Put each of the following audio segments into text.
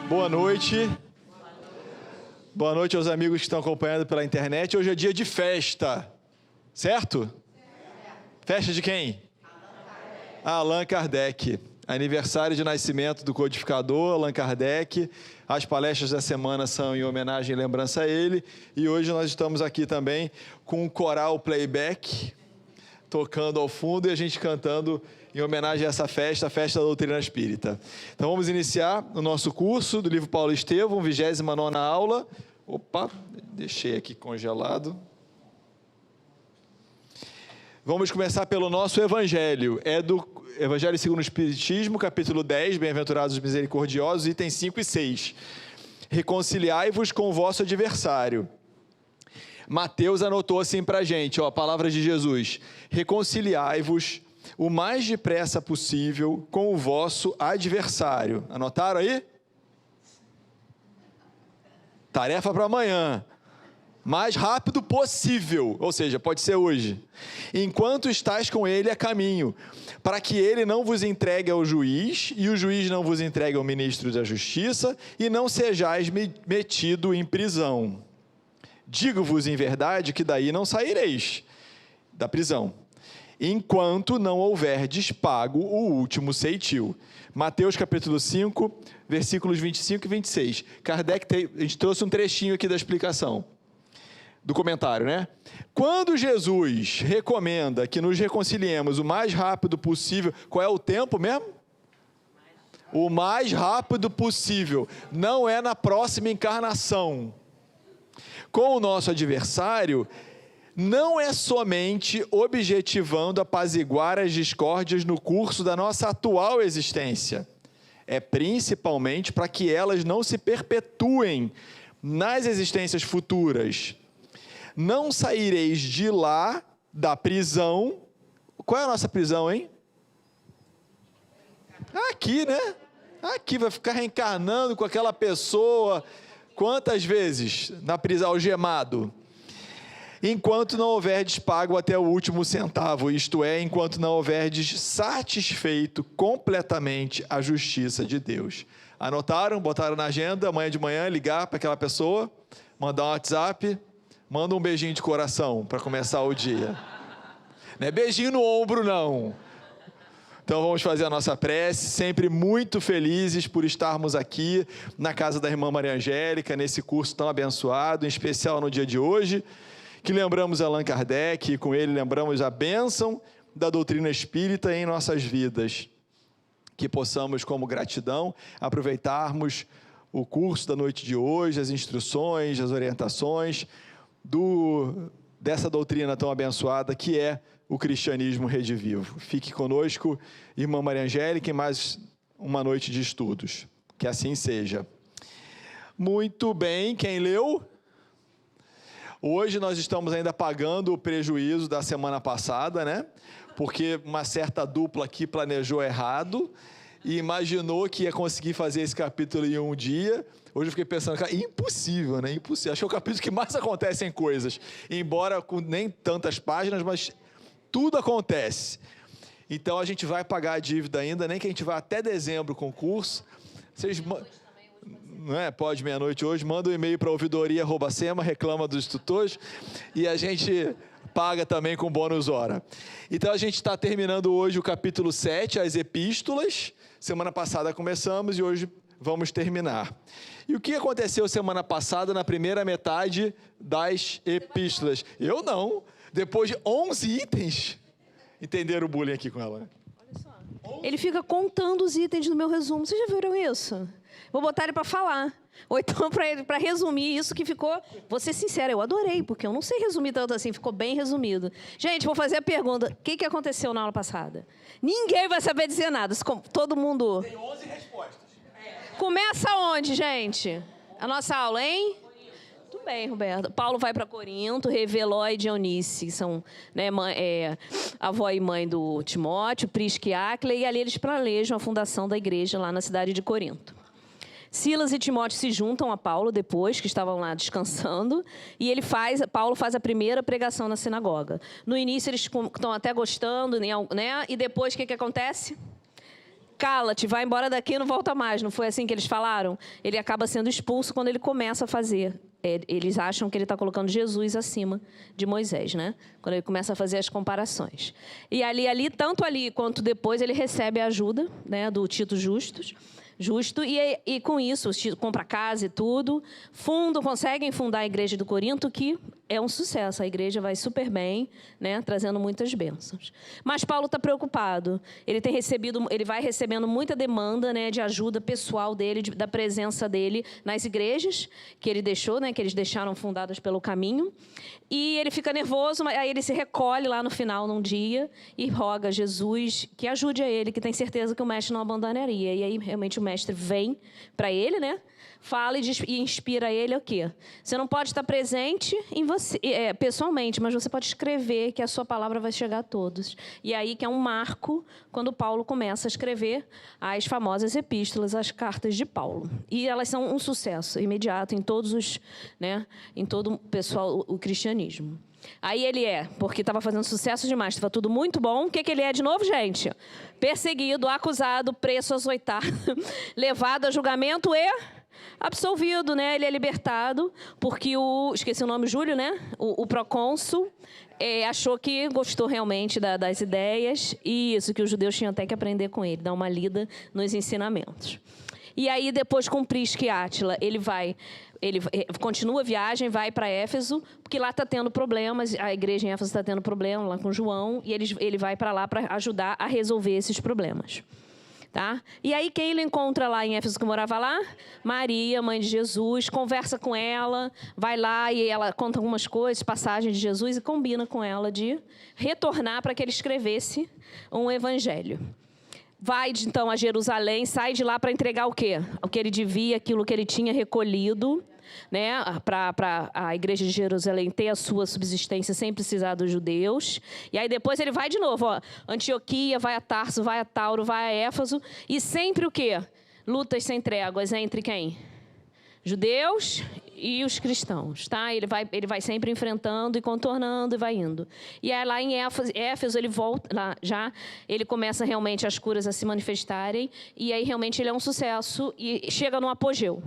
Boa noite. Boa noite aos amigos que estão acompanhando pela internet. Hoje é dia de festa, certo? Festa de quem? Allan Kardec. Aniversário de nascimento do codificador Allan Kardec. As palestras da semana são em homenagem e lembrança a ele. E hoje nós estamos aqui também com um coral playback, tocando ao fundo e a gente cantando em homenagem a essa festa, a Festa da Doutrina Espírita. Então vamos iniciar o nosso curso do livro Paulo Estevão, 29ª aula. Opa, deixei aqui congelado. Vamos começar pelo nosso Evangelho. É do Evangelho segundo o Espiritismo, capítulo 10, Bem-aventurados os misericordiosos, itens 5 e 6. Reconciliai-vos com o vosso adversário. Mateus anotou assim para a gente, a palavra de Jesus. Reconciliai-vos o mais depressa possível com o vosso adversário. Anotaram aí? Tarefa para amanhã. Mais rápido possível, ou seja, pode ser hoje. Enquanto estáis com ele a caminho, para que ele não vos entregue ao juiz, e o juiz não vos entregue ao ministro da justiça, e não sejais metido em prisão. Digo-vos em verdade que daí não saireis da prisão, enquanto não houverdes pago o último ceitil. Mateus capítulo 5, versículos 25 e 26. Kardec, a gente trouxe um trechinho aqui da explicação, do comentário, né? Quando Jesus recomenda que nos reconciliemos o mais rápido possível, qual é o tempo mesmo? O mais rápido possível, não é na próxima encarnação. Com o nosso adversário, não é somente objetivando apaziguar as discórdias no curso da nossa atual existência, é principalmente para que elas não se perpetuem nas existências futuras. Não saireis de lá, da prisão. Qual é a nossa prisão, hein? Aqui, né? Aqui, vai ficar reencarnando com aquela pessoa. Quantas vezes na prisão, algemado? Enquanto não houverdes pago até o último centavo, isto é, enquanto não houverdes satisfeito completamente a justiça de Deus. Anotaram? Botaram na agenda, amanhã de manhã, ligar para aquela pessoa, mandar um WhatsApp, manda um beijinho de coração para começar o dia. Não é beijinho no ombro, não. Então vamos fazer a nossa prece, sempre muito felizes por estarmos aqui na casa da irmã Maria Angélica, nesse curso tão abençoado, em especial no dia de hoje, que lembramos Allan Kardec e com ele lembramos a bênção da doutrina espírita em nossas vidas. Que possamos, como gratidão, aproveitarmos o curso da noite de hoje, as instruções, as orientações dessa doutrina tão abençoada que é o cristianismo redivivo. Fique conosco, irmã Maria Angélica, em mais uma noite de estudos. Que assim seja. Muito bem, quem leu? Hoje nós estamos ainda pagando o prejuízo da semana passada, né? Porque uma certa dupla aqui planejou errado e imaginou que ia conseguir fazer esse capítulo em um dia. Hoje eu fiquei pensando, cara, impossível, né? Impossível. Acho que é o capítulo que mais acontecem coisas. Embora com nem tantas páginas, mas tudo acontece. Então a gente vai pagar a dívida ainda, nem que a gente vá até dezembro com o curso. Vocês... Não é? Pode meia-noite hoje, manda um e-mail para ouvidoria@sema, reclama dos tutores, e a gente paga também com bônus hora. Então a gente está terminando hoje o capítulo 7, as epístolas. Semana passada começamos e hoje vamos terminar. E o que aconteceu semana passada na primeira metade das epístolas? Eu não. Depois de 11 itens, entenderam o bullying aqui com ela? Olha só. Ele fica contando os itens no meu resumo. Vocês já viram isso? Vou botar ele para falar. Ou então para resumir isso que ficou... Vou ser sincera, eu adorei, porque eu não sei resumir tanto assim, ficou bem resumido. Gente, vou fazer a pergunta. O que aconteceu na aula passada? Ninguém vai saber dizer nada. Todo mundo... Tem 11 respostas. Começa onde, gente? A nossa aula, hein? Tudo bem, Roberto. Paulo vai para Corinto, Reveló e Dionice, são, né, avó e mãe do Timóteo, Prisca e Áquila, e ali eles planejam a fundação da igreja lá na cidade de Corinto. Silas e Timóteo se juntam a Paulo depois, que estavam lá descansando, e Paulo faz a primeira pregação na sinagoga. No início eles estão até gostando, né? E depois o que acontece? cala-te, vai embora daqui e não volta mais. Não foi assim que eles falaram? Ele acaba sendo expulso quando ele começa a fazer. Eles acham que ele está colocando Jesus acima de Moisés, né? Quando ele começa a fazer as comparações. E tanto ali quanto depois, ele recebe a ajuda, né, do Tito Justo, e com isso, compra casa e tudo, conseguem fundar a igreja do Corinto, que é um sucesso. A igreja vai super bem, né, trazendo muitas bênçãos. Mas Paulo está preocupado. Ele vai recebendo muita demanda, né, de ajuda pessoal dele, da presença dele nas igrejas que ele deixou, né, que eles deixaram fundadas pelo caminho. E ele fica nervoso, mas aí ele se recolhe lá no final, num dia, e roga a Jesus que ajude a ele, que tem certeza que o mestre não abandonaria. E aí, realmente, o mestre vem para ele, né? Fala e inspira ele o quê? Você não pode estar presente em você, pessoalmente, mas você pode escrever que a sua palavra vai chegar a todos. E aí que é um marco quando Paulo começa a escrever as famosas epístolas, as cartas de Paulo. E elas são um sucesso imediato em em todo o pessoal, o cristianismo. Aí ele porque estava fazendo sucesso demais, estava tudo muito bom. O que ele é de novo, gente? Perseguido, acusado, preso, açoitado, levado a julgamento e absolvido, né? Ele é libertado porque esqueci o nome, Júlio, né? O procônsul achou que gostou realmente das ideias e isso que os judeus tinham até que aprender com ele, dar uma lida nos ensinamentos. E aí depois com Prisca e Átila, ele continua a viagem, vai para Éfeso, porque lá está tendo problemas, a igreja em Éfeso está tendo problema lá com João, e ele vai para lá para ajudar a resolver esses problemas. Tá? E aí quem ele encontra lá em Éfeso, que morava lá? Maria, mãe de Jesus, conversa com ela, vai lá e ela conta algumas coisas, passagens de Jesus, e combina com ela de retornar para que ele escrevesse um evangelho. Vai, então, a Jerusalém, sai de lá para entregar o quê? O que ele devia, aquilo que ele tinha recolhido, né, para a igreja de Jerusalém ter a sua subsistência sem precisar dos judeus. E aí depois ele vai de novo, Antioquia, vai a Tarso, vai a Tauro, vai a Éfeso. E sempre o quê? Lutas sem tréguas entre quem? Judeus e os cristãos, tá? Ele vai sempre enfrentando e contornando e vai indo. E aí lá em Éfeso ele volta, ele começa realmente as curas a se manifestarem, e aí realmente ele é um sucesso e chega no apogeu,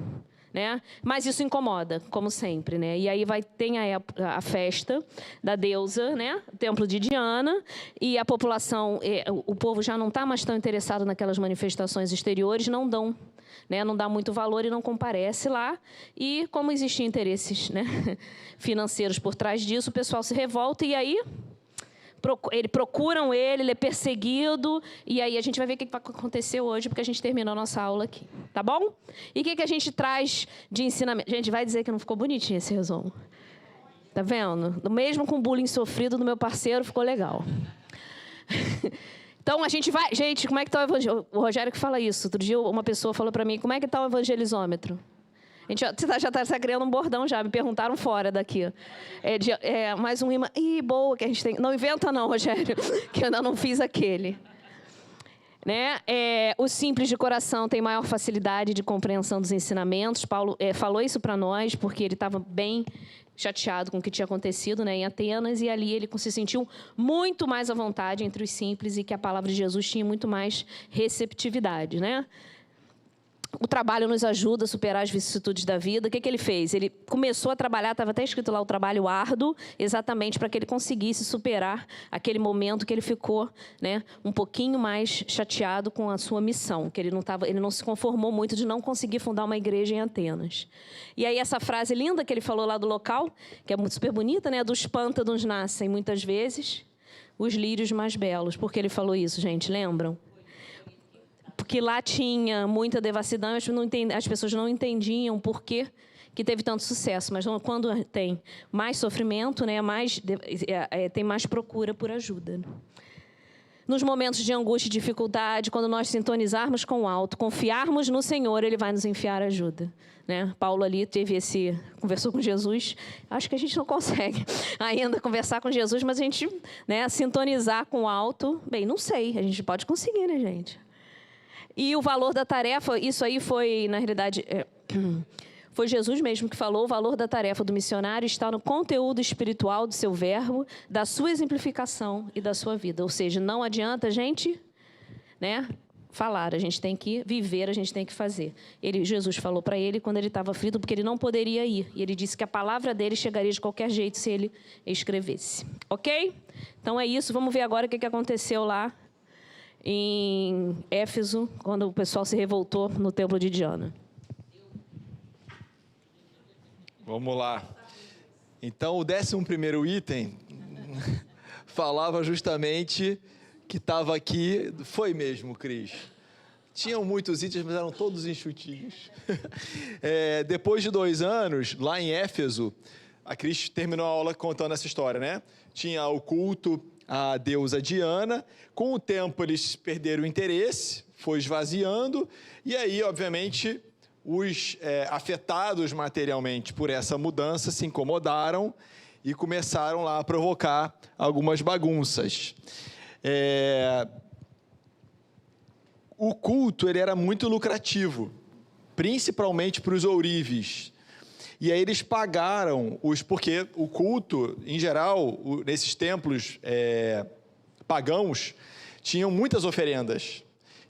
né? Mas isso incomoda, como sempre, né? E aí tem a festa da deusa, né? O templo de Diana, e a população, o povo já não está mais tão interessado naquelas manifestações exteriores, não dá muito valor e não comparece lá. E como existem interesses, né, financeiros por trás disso, o pessoal se revolta e aí procuram ele é perseguido. E aí a gente vai ver o que vai acontecer hoje, porque a gente terminou a nossa aula aqui. Tá bom? E o que a gente traz de ensinamento? Gente, vai dizer que não ficou bonitinho esse resumo. Tá vendo? Mesmo com o bullying sofrido do meu parceiro, ficou legal. Então, a gente vai... Gente, como é que está o evangelho? O Rogério que fala isso. Outro dia, uma pessoa falou para mim, como é que está o evangelizômetro? Você já está criando um bordão já. Me perguntaram fora daqui. Mais um imã. Ih, boa que a gente tem... Não inventa não, Rogério, que eu ainda não fiz aquele. Né? O simples de coração tem maior facilidade de compreensão dos ensinamentos. Paulo falou isso para nós, porque ele estava bem chateado com o que tinha acontecido, né, em Atenas, e ali ele se sentiu muito mais à vontade entre os simples e que a palavra de Jesus tinha muito mais receptividade, né? O trabalho nos ajuda a superar as vicissitudes da vida. O que ele fez? Ele começou a trabalhar, estava até escrito lá o trabalho árduo, exatamente para que ele conseguisse superar aquele momento que ele ficou, né, um pouquinho mais chateado com a sua missão, que ele não se conformou muito de não conseguir fundar uma igreja em Atenas. E aí essa frase linda que ele falou lá do local, que é muito super bonita, né, dos pântanos nascem muitas vezes os lírios mais belos. Por que ele falou isso, gente? Lembram? Porque lá tinha muita devassidão, as pessoas não entendiam por que teve tanto sucesso. Mas quando tem mais sofrimento, né, tem mais procura por ajuda. Nos momentos de angústia e dificuldade, quando nós sintonizarmos com o alto, confiarmos no Senhor, Ele vai nos enviar ajuda. Né? Paulo ali conversou com Jesus. Acho que a gente não consegue ainda conversar com Jesus, mas a gente, né, sintonizar com o alto, bem, não sei, a gente pode conseguir, né, gente? E o valor da tarefa, isso aí foi, na realidade, foi Jesus mesmo que falou, o valor da tarefa do missionário está no conteúdo espiritual do seu verbo, da sua exemplificação e da sua vida. Ou seja, não adianta a gente, né, falar, a gente tem que viver, a gente tem que fazer. Jesus falou para ele quando ele estava aflito, porque ele não poderia ir. E ele disse que a palavra dele chegaria de qualquer jeito se ele escrevesse. Ok? Então é isso. Vamos ver agora o que aconteceu lá em Éfeso, quando o pessoal se revoltou no templo de Diana. Vamos lá. Então, o 11º item falava justamente que estava aqui... Foi mesmo, Cris. Tinham muitos itens, mas eram todos enxutinhos. Depois de 2 anos, lá em Éfeso, a Cris terminou a aula contando essa história, né? Tinha o culto à deusa Diana. Com o tempo, eles perderam o interesse, foi esvaziando. E aí, obviamente... Os afetados materialmente por essa mudança se incomodaram e começaram lá a provocar algumas bagunças. O culto ele era muito lucrativo, principalmente para os ourives. E aí eles pagaram, porque o culto, em geral, nesses templos pagãos, tinham muitas oferendas.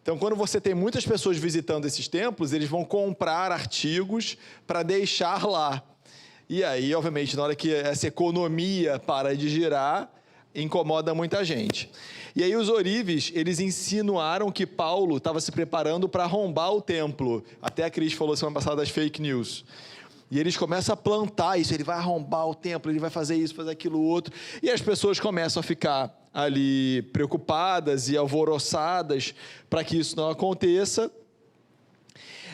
Então, quando você tem muitas pessoas visitando esses templos, eles vão comprar artigos para deixar lá. E aí, obviamente, na hora que essa economia para de girar, incomoda muita gente. E aí os ourives, eles insinuaram que Paulo estava se preparando para arrombar o templo. Até a Cris falou semana passada das fake news. E eles começam a plantar isso, ele vai arrombar o templo, ele vai fazer isso, fazer aquilo outro. E as pessoas começam a ficar ali preocupadas e alvoroçadas para que isso não aconteça.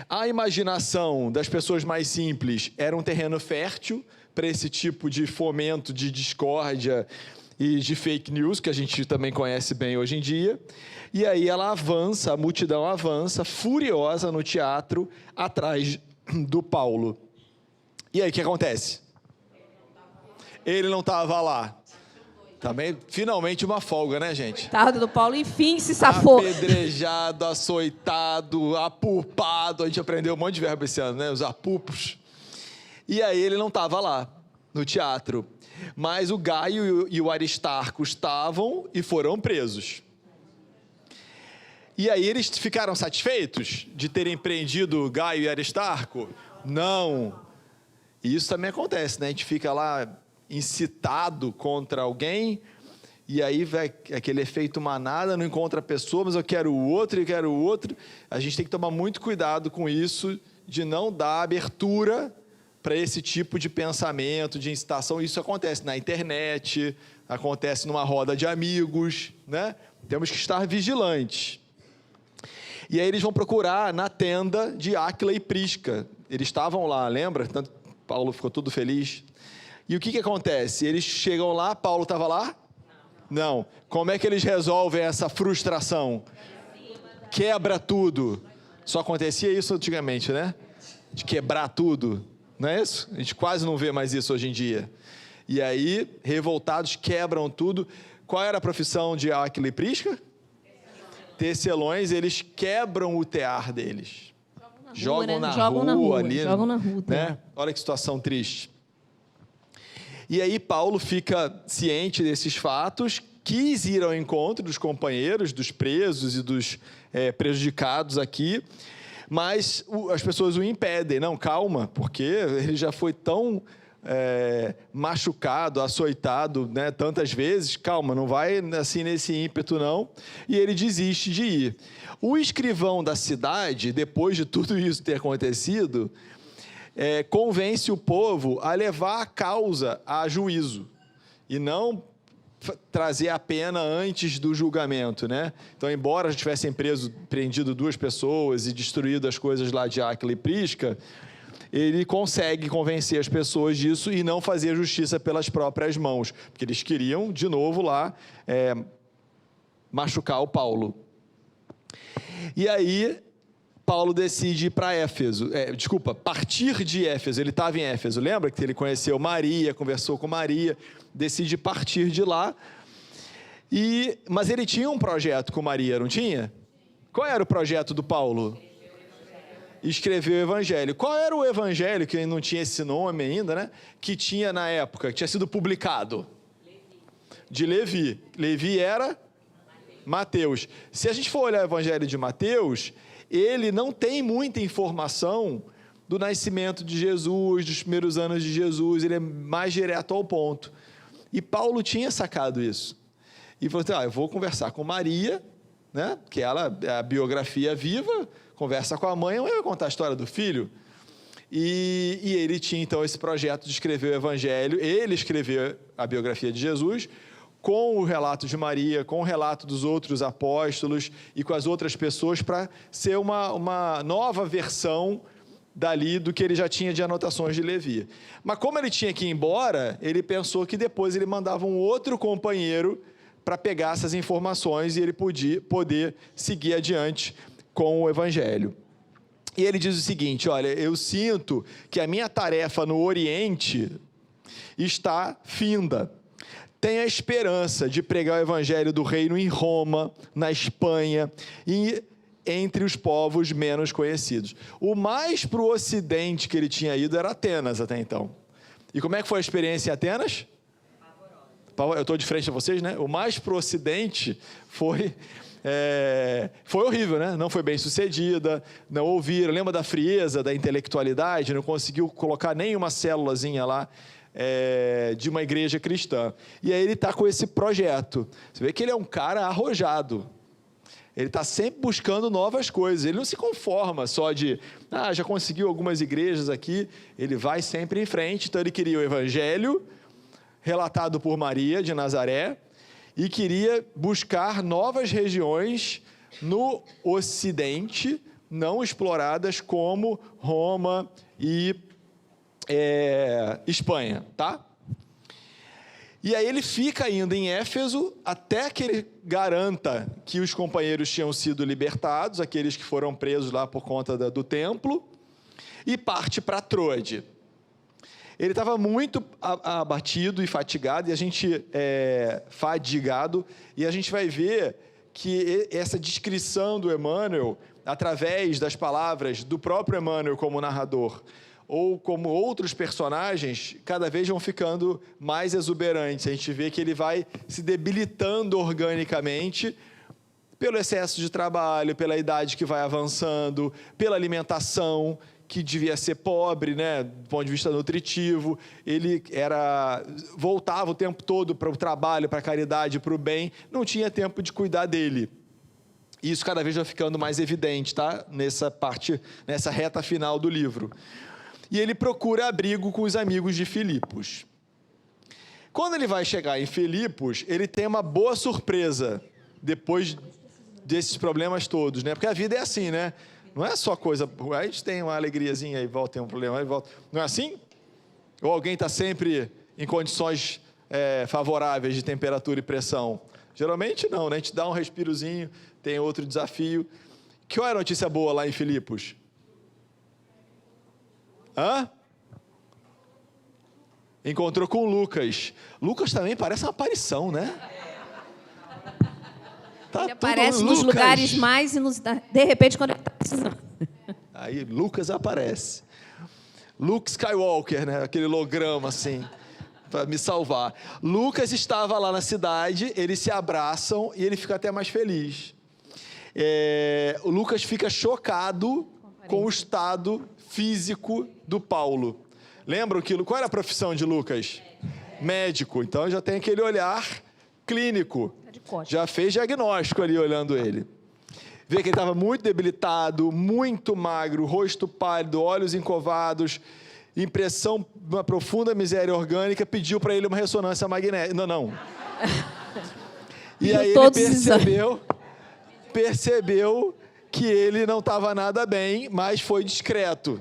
A imaginação das pessoas mais simples era um terreno fértil para esse tipo de fomento de discórdia e de fake news, que a gente também conhece bem hoje em dia. E aí ela avança, a multidão avança, furiosa no teatro, atrás do Paulo. E aí, o que acontece? Ele não estava lá. Também, finalmente, uma folga, né, gente? Coitado do Paulo, enfim, se safou. Apedrejado, açoitado, apupado. A gente aprendeu um monte de verbo esse ano, né? Os apupos. E aí, ele não estava lá, no teatro. Mas o Gaio e o Aristarco estavam e foram presos. E aí, eles ficaram satisfeitos de terem prendido Gaio e Aristarco? Não. E isso também acontece, né? A gente fica lá incitado contra alguém, e aí vai aquele efeito manada, não encontra a pessoa, mas eu quero o outro, eu quero o outro. A gente tem que tomar muito cuidado com isso, de não dar abertura para esse tipo de pensamento, de incitação. Isso acontece na internet, acontece numa roda de amigos, né? Temos que estar vigilantes. E aí eles vão procurar na tenda de Áquila e Prisca. Eles estavam lá, lembra? Tanto Paulo ficou todo feliz. E o que acontece? Eles chegam lá, Paulo estava lá? Não. Como é que eles resolvem essa frustração? Quebra tudo. Só acontecia isso antigamente, né? De quebrar tudo. Não é isso? A gente quase não vê mais isso hoje em dia. E aí, revoltados, quebram tudo. Qual era a profissão de Áquila e Prisca? Tecelões. Eles quebram o tear deles. Jogam na rua ali, né? Olha que situação triste. E aí Paulo fica ciente desses fatos, quis ir ao encontro dos companheiros, dos presos e dos prejudicados aqui, mas as pessoas o impedem. Não, calma, porque ele já foi tão machucado, açoitado, né, tantas vezes. Calma, não vai assim nesse ímpeto não. E ele desiste de ir. O escrivão da cidade, depois de tudo isso ter acontecido, convence o povo a levar a causa a juízo e não trazer a pena antes do julgamento, né? Então, embora já tivessem prendido 2 pessoas e destruído as coisas lá de Áquila e Prisca, ele consegue convencer as pessoas disso e não fazer justiça pelas próprias mãos, porque eles queriam, de novo, lá machucar o Paulo. E aí, Paulo decide ir para Éfeso, partir de Éfeso. Ele estava em Éfeso, lembra que ele conheceu Maria, conversou com Maria, decide partir de lá. Mas ele tinha um projeto com Maria, não tinha? Qual era o projeto do Paulo? Escrever o Evangelho. Qual era o Evangelho, que não tinha esse nome ainda, né? Que tinha na época, que tinha sido publicado? De Levi. Levi era Mateus. Se a gente for olhar o Evangelho de Mateus, ele não tem muita informação do nascimento de Jesus, dos primeiros anos de Jesus, ele é mais direto ao ponto. E Paulo tinha sacado isso. E falou assim, eu vou conversar com Maria, né, que ela é a biografia viva, conversa com a mãe vai contar a história do filho. E ele tinha, então, esse projeto de escrever o Evangelho, ele escreveu a biografia de Jesus, com o relato de Maria, com o relato dos outros apóstolos e com as outras pessoas, para ser uma nova versão dali do que ele já tinha de anotações de Levi. Mas como ele tinha que ir embora, ele pensou que depois ele mandava um outro companheiro para pegar essas informações e ele poder seguir adiante com o Evangelho. E ele diz o seguinte, olha, eu sinto que a minha tarefa no Oriente está finda. Tenho a esperança de pregar o Evangelho do Reino em Roma, na Espanha e entre os povos menos conhecidos. O mais para o Ocidente que ele tinha ido era Atenas até então. E como é que foi a experiência em Atenas? Eu estou de frente a vocês, né? O mais para o Ocidente foi horrível, né? Não foi bem sucedida, não ouviram. Lembra da frieza, da intelectualidade? Não conseguiu colocar nenhuma célulazinha lá de uma igreja cristã. E aí ele está com esse projeto. Você vê que ele é um cara arrojado. Ele está sempre buscando novas coisas. Ele não se conforma só de, já conseguiu algumas igrejas aqui. Ele vai sempre em frente. Então ele queria o Evangelho relatado por Maria de Nazaré e queria buscar novas regiões no Ocidente, não exploradas como Roma e Espanha, tá? E aí ele fica ainda em Éfeso até que ele garanta que os companheiros tinham sido libertados, aqueles que foram presos lá por conta do templo, e parte para Troade. Ele estava muito abatido e fatigado, e a gente fadigado, e a gente vai ver que essa descrição do Emmanuel, através das palavras do próprio Emmanuel como narrador, ou como outros personagens, cada vez vão ficando mais exuberantes. A gente vê que ele vai se debilitando organicamente pelo excesso de trabalho, pela idade que vai avançando, pela alimentação, que devia ser pobre, né, do ponto de vista nutritivo. Ele voltava o tempo todo para o trabalho, para a caridade, para o bem, não tinha tempo de cuidar dele. Isso cada vez vai ficando mais evidente, tá? Nessa reta final do livro. E ele procura abrigo com os amigos de Filipos. Quando ele vai chegar em Filipos, ele tem uma boa surpresa, depois desses problemas todos, né? Porque a vida é assim, né? Não é só coisa... A gente tem uma alegriazinha, aí volta, tem um problema, aí volta. Não é assim? Ou alguém está sempre em condições favoráveis de temperatura e pressão? Geralmente não, né? A gente dá um respirozinho, tem outro desafio. Que hora é a notícia boa lá em Filipos? Encontrou com Lucas. Lucas também parece uma aparição, né? Ele aparece nos lugares mais inusitados. De repente, quando ele está precisando. Aí Lucas aparece. Luke Skywalker, né? Aquele holograma assim, para me salvar. Lucas estava lá na cidade, eles se abraçam e ele fica até mais feliz. O Lucas fica chocado com o estado físico do Paulo. Lembram qual era a profissão de Lucas? Médico. Então já tem aquele olhar clínico. Já fez diagnóstico ali olhando ele. Vê que ele estava muito debilitado, muito magro, rosto pálido, olhos encovados, impressão de uma profunda miséria orgânica, pediu para ele uma ressonância magnética. Não. E aí ele percebeu que ele não estava nada bem, mas foi discreto.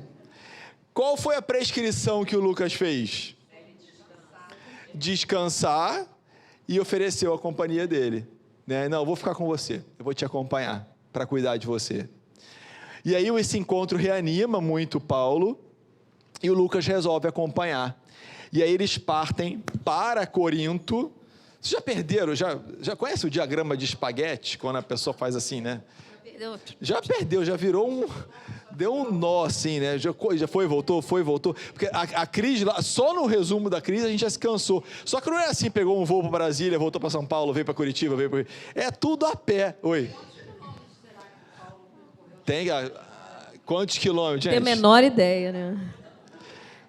Qual foi a prescrição que o Lucas fez? Descansar e ofereceu a companhia dele. Não, eu vou ficar com você, eu vou te acompanhar para cuidar de você. E aí esse encontro reanima muito Paulo e o Lucas resolve acompanhar. E aí eles partem para Corinto. Vocês já perderam, já conhece o diagrama de espaguete, quando a pessoa faz assim, né? Já perdeu, já virou Deu um nó, assim, né? Já foi, voltou. Porque a crise, lá, só no resumo da crise, a gente já se cansou. Só que não é assim, pegou um voo para Brasília, voltou para São Paulo, veio para Curitiba, veio para... É tudo a pé. Oi. Tem... Quantos quilômetros, gente? Tem a menor ideia, né?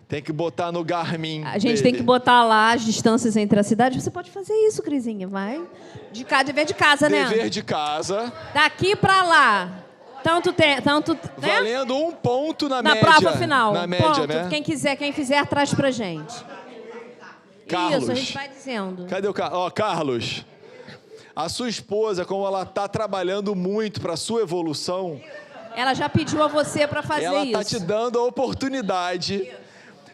Tem que botar no Garmin. A gente tem que botar lá as distâncias entre as cidades. Você pode fazer isso, Crisinha, vai. Dever de casa, né? Dever de casa. Daqui para lá. Tanto, né? Valendo um ponto na média. média. Na prova final. Na média, ponto. né? Quem fizer, traz pra gente. Carlos. Isso, a gente vai dizendo. Cadê o Carlos? Ó, Carlos. A sua esposa, como ela está trabalhando muito para a sua evolução... Ela já pediu a você para fazer isso. Ela está te dando a oportunidade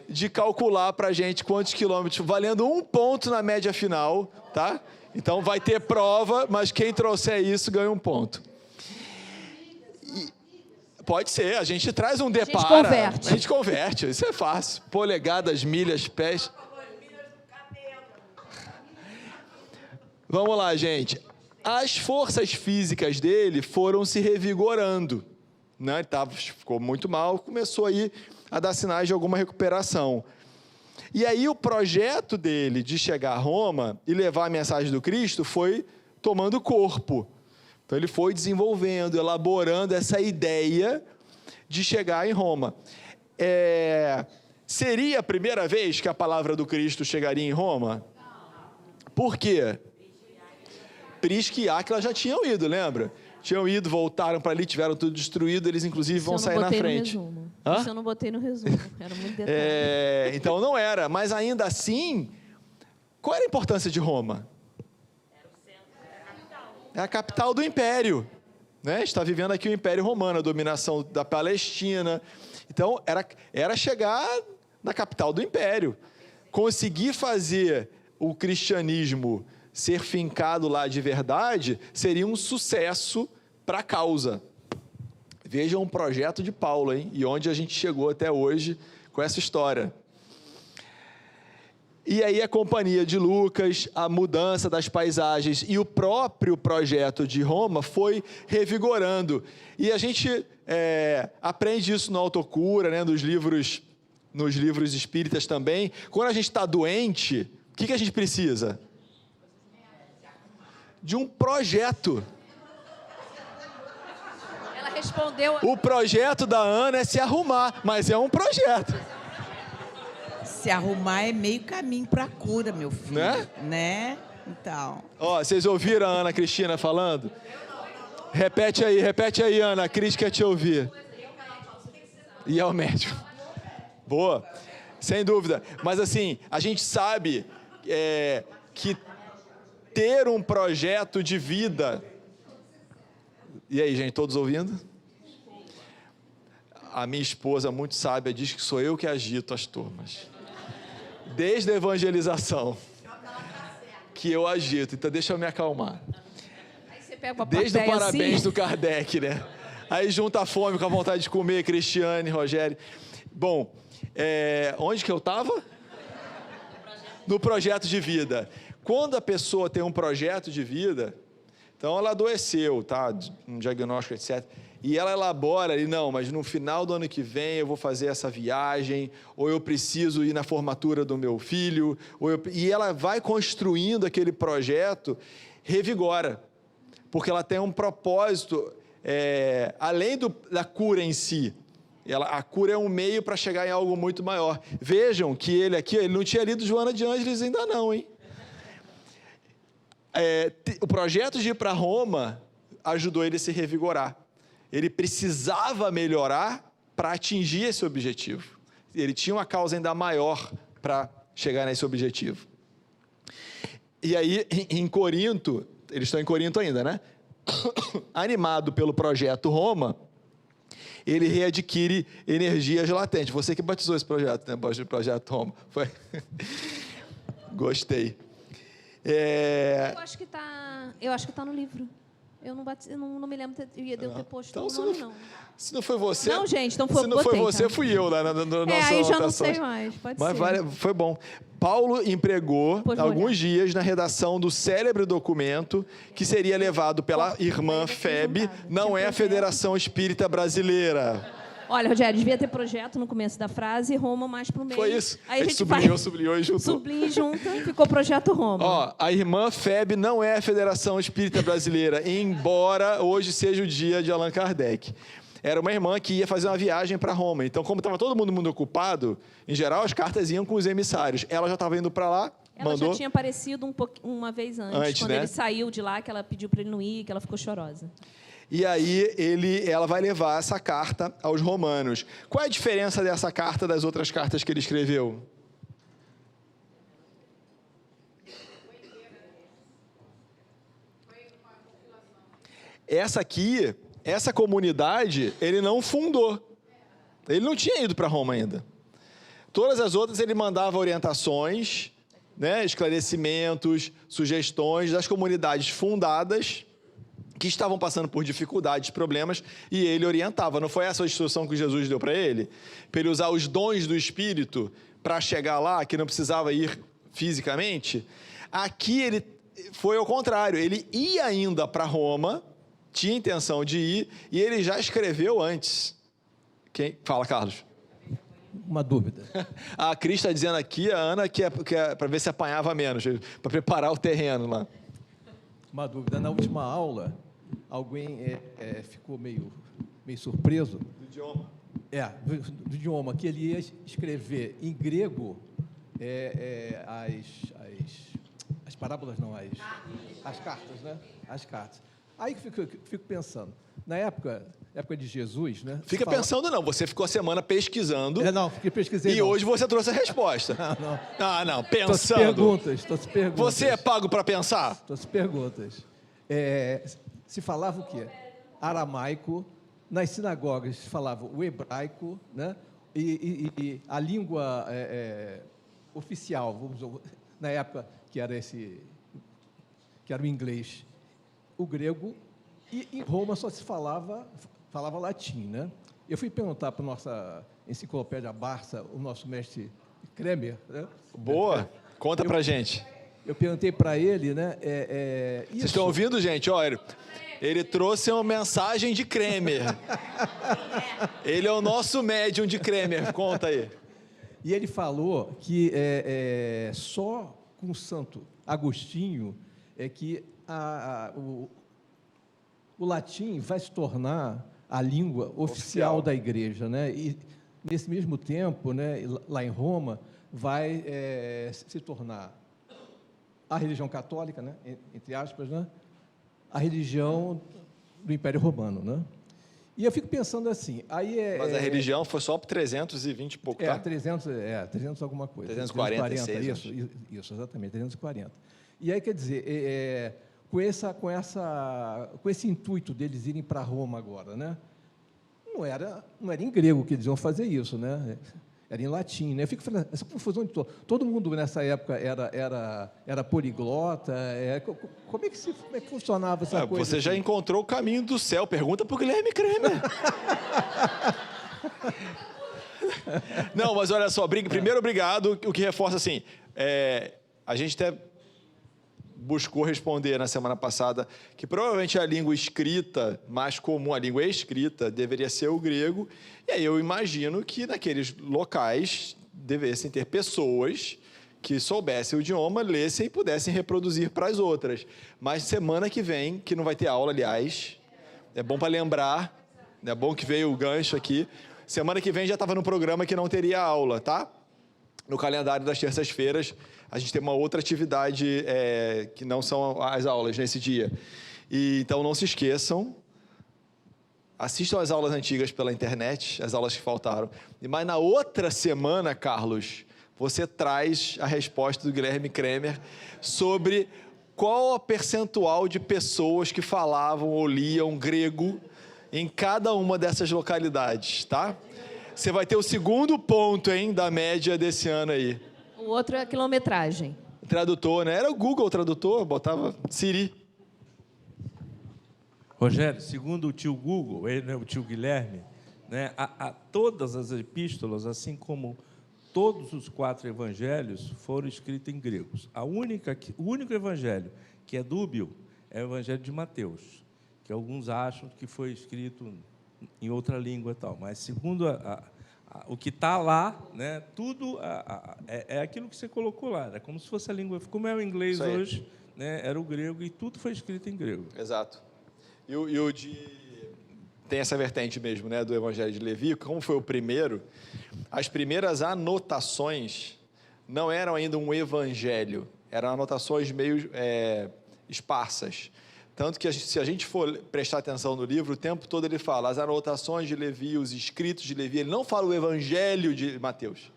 de calcular para a gente quantos quilômetros, valendo um ponto na média final, tá? Então vai ter prova, mas quem trouxer isso ganha um ponto. E pode ser, a gente traz um depara. A gente converte, isso é fácil. Polegadas, milhas, pés. Vamos lá, gente. As forças físicas dele foram se revigorando. Né? Ele ficou muito mal, começou aí a dar sinais de alguma recuperação. E aí o projeto dele de chegar a Roma e levar a mensagem do Cristo foi tomando corpo. Então ele foi desenvolvendo, elaborando essa ideia de chegar em Roma. Seria a primeira vez que a palavra do Cristo chegaria em Roma? Por quê? Prisca e Áquila já tinham ido, lembra? Tinham ido, voltaram para ali, tiveram tudo destruído, eles inclusive vão sair na frente. Isso eu não botei no resumo, era muito detalhe. Então não era, mas ainda assim, qual era a importância de Roma? É a capital do Império, né? Está vivendo aqui o Império Romano, a dominação da Palestina. Então era chegar na capital do Império, conseguir fazer o cristianismo ser fincado lá de verdade, seria um sucesso para a causa. Vejam um projeto de Paulo, hein? E onde a gente chegou até hoje com essa história. E aí a companhia de Lucas, a mudança das paisagens e o próprio projeto de Roma foi revigorando. E a gente aprende isso no Autocura, né? nos livros espíritas também. Quando a gente está doente, o que a gente precisa? De um projeto. Ela respondeu... O projeto da Ana é se arrumar, mas é um projeto. Se arrumar é meio caminho para a cura, meu filho. Né? Então... Ó, vocês ouviram a Ana Cristina falando? Repete aí, Ana, a Cris quer te ouvir. E é o médico. Boa, sem dúvida. Mas assim, a gente sabe que ter um projeto de vida... E aí, gente, todos ouvindo? A minha esposa, muito sábia, diz que sou eu que agito as turmas. Desde a evangelização, que eu agito. Então, deixa eu me acalmar. Aí você pega uma Desde o parabéns assim. do Kardec, né? Aí junta a fome com a vontade de comer, Cristiane, Rogério. Bom, onde que eu estava? No projeto de vida. Quando a pessoa tem um projeto de vida, então ela adoeceu, tá? Um diagnóstico, etc. E ela elabora ali, não, mas no final do ano que vem eu vou fazer essa viagem, ou eu preciso ir na formatura do meu filho, e ela vai construindo aquele projeto, revigora, porque ela tem um propósito, além da cura em si. A cura é um meio para chegar em algo muito maior. Vejam que ele não tinha lido Joana de Ângeles ainda não, hein? O projeto de ir para Roma ajudou ele a se revigorar. Ele precisava melhorar para atingir esse objetivo. Ele tinha uma causa ainda maior para chegar nesse objetivo. E aí, em Corinto, eles estão em Corinto ainda, né? Animado pelo projeto Roma, ele readquire energias latentes. Você que batizou esse projeto, né? O projeto Roma. Foi? Gostei. Eu acho que tá no livro. Eu não me lembro de eu ter posto então, o nome, não. Se não foi você... Não, gente, então foi se não foi você, tá? fui eu lá na nossa aí já anotação. não sei mais, pode ser. Foi bom. Paulo empregou alguns dias na redação do célebre documento que seria levado pela irmã Febe, não é a Federação Espírita Brasileira. Olha, Rogério, devia ter projeto no começo da frase e Roma mais pro meio. Foi isso. Aí a gente sublinhou e juntou. Sublinha e junta, ficou projeto Roma. Ó, a irmã Feb não é a Federação Espírita Brasileira, embora hoje seja o dia de Allan Kardec. Era uma irmã que ia fazer uma viagem para Roma. Então, como estava todo mundo ocupado, em geral as cartas iam com os emissários. Ela já estava indo para lá, ela mandou. já tinha aparecido uma vez antes, quando ele saiu de lá, que ela pediu para ele não ir, que ela ficou chorosa. E aí ela vai levar essa carta aos romanos. Qual é a diferença dessa carta das outras cartas que ele escreveu? Essa aqui, essa comunidade, ele não fundou. Ele não tinha ido para Roma ainda. Todas as outras ele mandava orientações, né, esclarecimentos, sugestões das comunidades fundadas que estavam passando por dificuldades, problemas, e ele orientava. Não foi essa a instrução que Jesus deu para ele? Para ele usar os dons do Espírito para chegar lá, que não precisava ir fisicamente? Aqui ele foi ao contrário. Ele ia ainda para Roma, tinha intenção de ir, e ele já escreveu antes. Quem? Fala, Carlos. Uma dúvida. A Cris está dizendo aqui, a Ana, que é para ver se apanhava menos, para preparar o terreno lá. Uma dúvida. Na última aula, alguém ficou meio surpreso. Do idioma. Do idioma, que ele ia escrever em grego as parábolas, não, as cartas, né? As cartas. Aí que fico pensando, na época de Jesus, né? Fica pensando não, você ficou a semana pesquisando. Não, fiquei pesquisando. E hoje você trouxe a resposta. Não, pensando. Trouxe perguntas. Você é pago para pensar? Trouxe perguntas. Se falava o quê? Aramaico, nas sinagogas se falava o hebraico, né? E a língua oficial, vamos dizer, na época que era o inglês, o grego, e em Roma só se falava latim, né? Eu fui perguntar para a nossa enciclopédia Barça, o nosso mestre Kremer, né? Boa, conta pra gente. Eu perguntei para ele, né? Vocês estão ouvindo, gente? Olha, ele trouxe uma mensagem de Kremer. Ele é o nosso médium de Kremer, conta aí. E ele falou que só com o Santo Agostinho é que o latim vai se tornar a língua oficial da igreja, né? E nesse mesmo tempo, né, lá em Roma, vai se tornar a religião católica, né, entre aspas, né, a religião do Império Romano, né? E eu fico pensando assim, aí Mas a religião foi só por 320 e pouco, tá? 300 alguma coisa. 346. Isso, exatamente, 340. E aí, quer dizer, com esse intuito deles irem para Roma agora, né? Não era em grego que eles iam fazer isso, né? Era em latim, né? Eu fico falando, essa confusão de todo mundo nessa época era poliglota, como é que funcionava essa coisa? Você já encontrou o caminho do céu, pergunta para o Guilherme Kremer. Não, mas olha só, primeiro obrigado, o que reforça assim, a gente até buscou responder na semana passada que provavelmente a língua escrita mais comum, a língua escrita, deveria ser o grego, e aí eu imagino que naqueles locais devessem ter pessoas que soubessem o idioma, lessem e pudessem reproduzir para as outras. Mas semana que vem, que não vai ter aula, aliás, é bom para lembrar, é bom que veio o gancho aqui, semana que vem já estava no programa que não teria aula, tá? No calendário das terças-feiras, a gente tem uma outra atividade que não são as aulas nesse dia. E, então, não se esqueçam, assistam as aulas antigas pela internet, as aulas que faltaram. Mas na outra semana, Carlos, você traz a resposta do Guilherme Kremer sobre qual a percentual de pessoas que falavam ou liam grego em cada uma dessas localidades, tá? Você vai ter o segundo ponto, hein, da média desse ano aí. O outro é a quilometragem. Tradutor, né? Era o Google Tradutor, botava Siri. Rogério, segundo o tio Google, ele, né, o tio Guilherme, né, todas as epístolas, assim como todos os 4 evangelhos, foram escritos em gregos. O único evangelho que é dúbio é o evangelho de Mateus, que alguns acham que foi escrito em outra língua e tal. Mas, segundo o que está lá, né, tudo é aquilo que você colocou lá. É como se fosse a língua... Como é o inglês hoje, né, era o grego, e tudo foi escrito em grego. Exato. Tem essa vertente mesmo, né, do Evangelho de Levi, como foi o primeiro, as primeiras anotações não eram ainda um evangelho, eram anotações meio esparsas. Tanto que, se a gente for prestar atenção no livro, o tempo todo ele fala as anotações de Levi, os escritos de Levi, ele não fala o Evangelho de Mateus.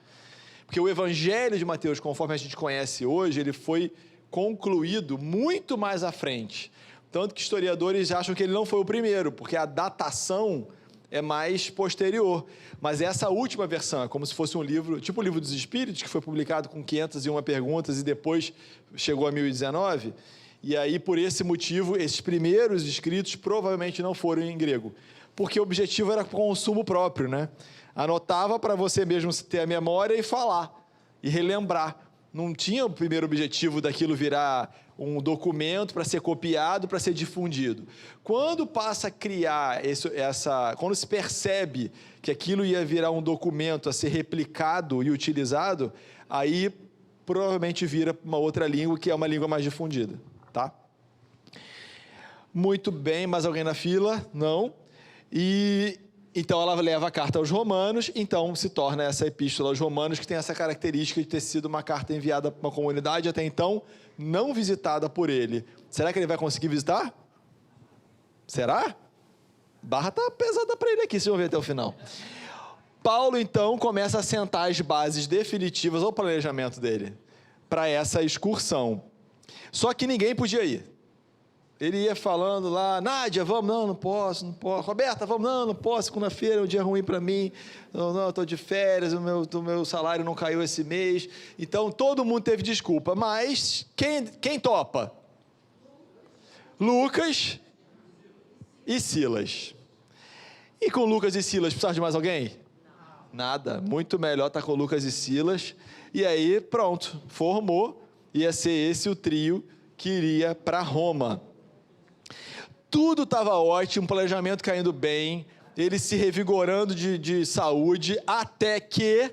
Porque o Evangelho de Mateus, conforme a gente conhece hoje, ele foi concluído muito mais à frente. Tanto que historiadores acham que ele não foi o primeiro, porque a datação é mais posterior. Mas essa última versão é como se fosse um livro, tipo o Livro dos Espíritos, que foi publicado com 501 perguntas e depois chegou a 1019. E aí, por esse motivo, esses primeiros escritos provavelmente não foram em grego, porque o objetivo era consumo próprio, né? Anotava para você mesmo ter a memória e falar, e relembrar. Não tinha o primeiro objetivo daquilo virar um documento para ser copiado, para ser difundido. Quando passa a criar quando se percebe que aquilo ia virar um documento a ser replicado e utilizado, aí provavelmente vira uma outra língua, que é uma língua mais difundida, tá? Muito bem, mais alguém na fila? Não. Então, ela leva a carta aos Romanos, então se torna essa epístola aos Romanos, que tem essa característica de ter sido uma carta enviada para uma comunidade até então não visitada por ele. Será que ele vai conseguir visitar? Será? Barra está pesada para ele aqui, se eu ver até o final. Paulo, então, começa a sentar as bases definitivas ao planejamento dele, para essa excursão. Só que ninguém podia ir. Ele ia falando lá, Nádia, vamos, não posso. Roberta, vamos, não posso, segunda-feira é um dia ruim para mim, não, estou de férias, o meu salário não caiu esse mês. Então, todo mundo teve desculpa, mas quem topa? Lucas e Silas. E com Lucas e Silas, precisava de mais alguém? Nada, muito melhor estar com Lucas e Silas. E aí, pronto, formou, ia ser esse o trio que iria para Roma. Tudo estava ótimo, planejamento caindo bem, ele se revigorando de saúde, até que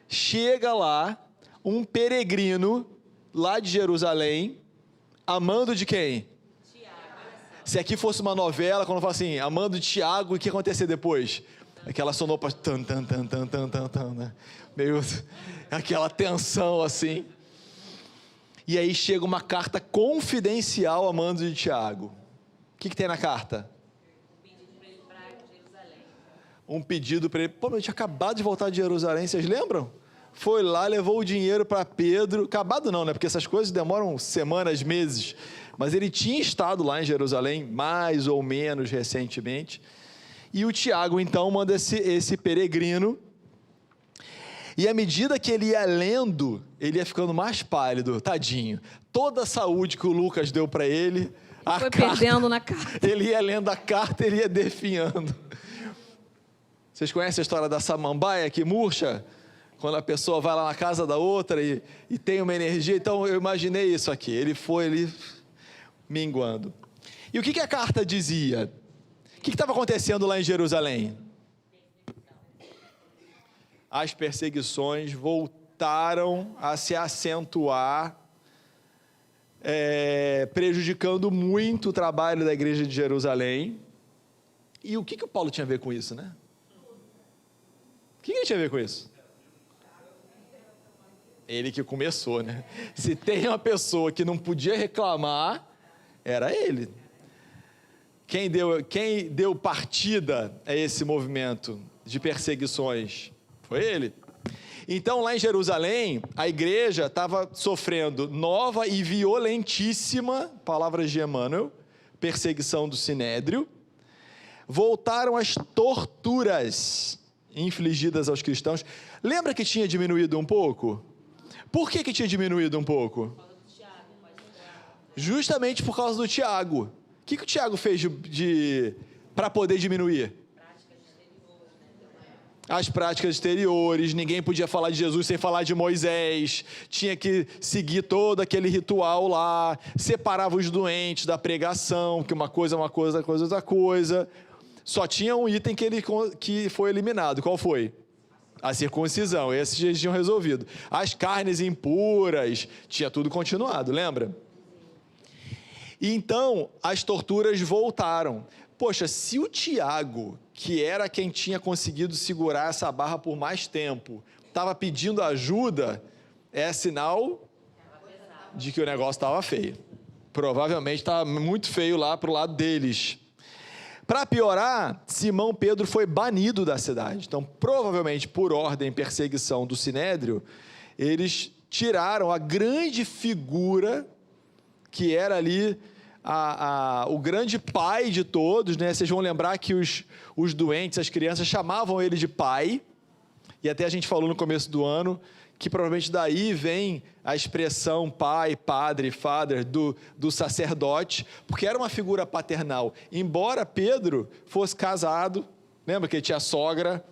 chega lá um peregrino, lá de Jerusalém, amando de quem? Tiago. Se aqui fosse uma novela, quando fala assim, amando de Tiago, o que ia acontecer depois? Aquela sonopa, né? Meio aquela tensão assim. E aí chega uma carta confidencial amando de Tiago. O que tem na carta? Um pedido para ele. Pô, eu tinha acabado de voltar de Jerusalém, vocês lembram? Foi lá, levou o dinheiro para Pedro. Acabado não, né? Porque essas coisas demoram semanas, meses. Mas ele tinha estado lá em Jerusalém, mais ou menos recentemente. E o Tiago, então, manda esse peregrino. E à medida que ele ia lendo, ele ia ficando mais pálido, tadinho. Toda a saúde que o Lucas deu para ele... Foi perdendo na carta. Ele ia lendo a carta, ele ia definhando. Vocês conhecem a história da samambaia que murcha? Quando a pessoa vai lá na casa da outra e tem uma energia. Então, eu imaginei isso aqui. Ele foi minguando. E o que a carta dizia? O que estava acontecendo lá em Jerusalém? As perseguições voltaram a se acentuar, prejudicando muito o trabalho da igreja de Jerusalém. E o que o Paulo tinha a ver com isso, né? O que ele tinha a ver com isso? Ele que começou, né? Se tem uma pessoa que não podia reclamar, era ele. Quem deu partida a esse movimento de perseguições? Foi ele. Então, lá em Jerusalém, a igreja estava sofrendo nova e violentíssima, palavras de Emmanuel, perseguição do Sinédrio. Voltaram as torturas infligidas aos cristãos. Lembra que tinha diminuído um pouco? Por que tinha diminuído um pouco? Justamente por causa do Tiago. O que o Tiago fez para poder diminuir? As práticas exteriores, ninguém podia falar de Jesus sem falar de Moisés, tinha que seguir todo aquele ritual lá, separava os doentes da pregação, que uma coisa é uma coisa, outra coisa. Só tinha um item que foi eliminado. Qual foi? A circuncisão. Esses eles tinham resolvido. As carnes impuras, tinha tudo continuado, lembra? E então, as torturas voltaram. Poxa, se o Tiago, que era quem tinha conseguido segurar essa barra por mais tempo, estava pedindo ajuda, é sinal de que o negócio estava feio. Provavelmente estava muito feio lá para o lado deles. Para piorar, Simão Pedro foi banido da cidade. Então, provavelmente, por ordem e perseguição do Sinédrio, eles tiraram a grande figura que era ali o grande pai de todos, né? Vocês vão lembrar que os doentes, as crianças, chamavam ele de pai, e até a gente falou no começo do ano que provavelmente daí vem a expressão pai, padre, father do sacerdote, porque era uma figura paternal. Embora Pedro fosse casado, lembra que ele tinha sogra?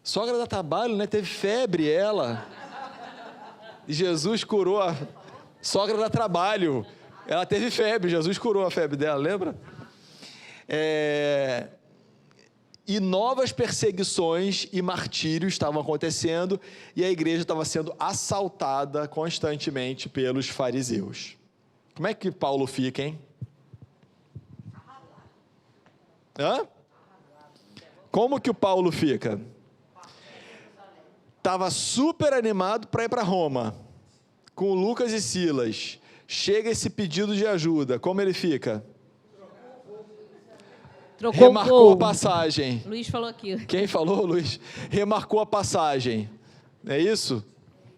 Sogra dá trabalho, né? Teve febre ela. E Jesus curou a sogra dá trabalho. Ela teve febre, Jesus curou a febre dela, lembra? E novas perseguições e martírios estavam acontecendo, e a igreja estava sendo assaltada constantemente pelos fariseus. Como é que Paulo fica, hein? Hã? Como que o Paulo fica? Estava super animado para ir para Roma, com Lucas e Silas. Chega esse pedido de ajuda, como ele fica? Trocou Remarcou a passagem. Luiz falou aqui. Quem falou, Luiz? Remarcou a passagem. É isso?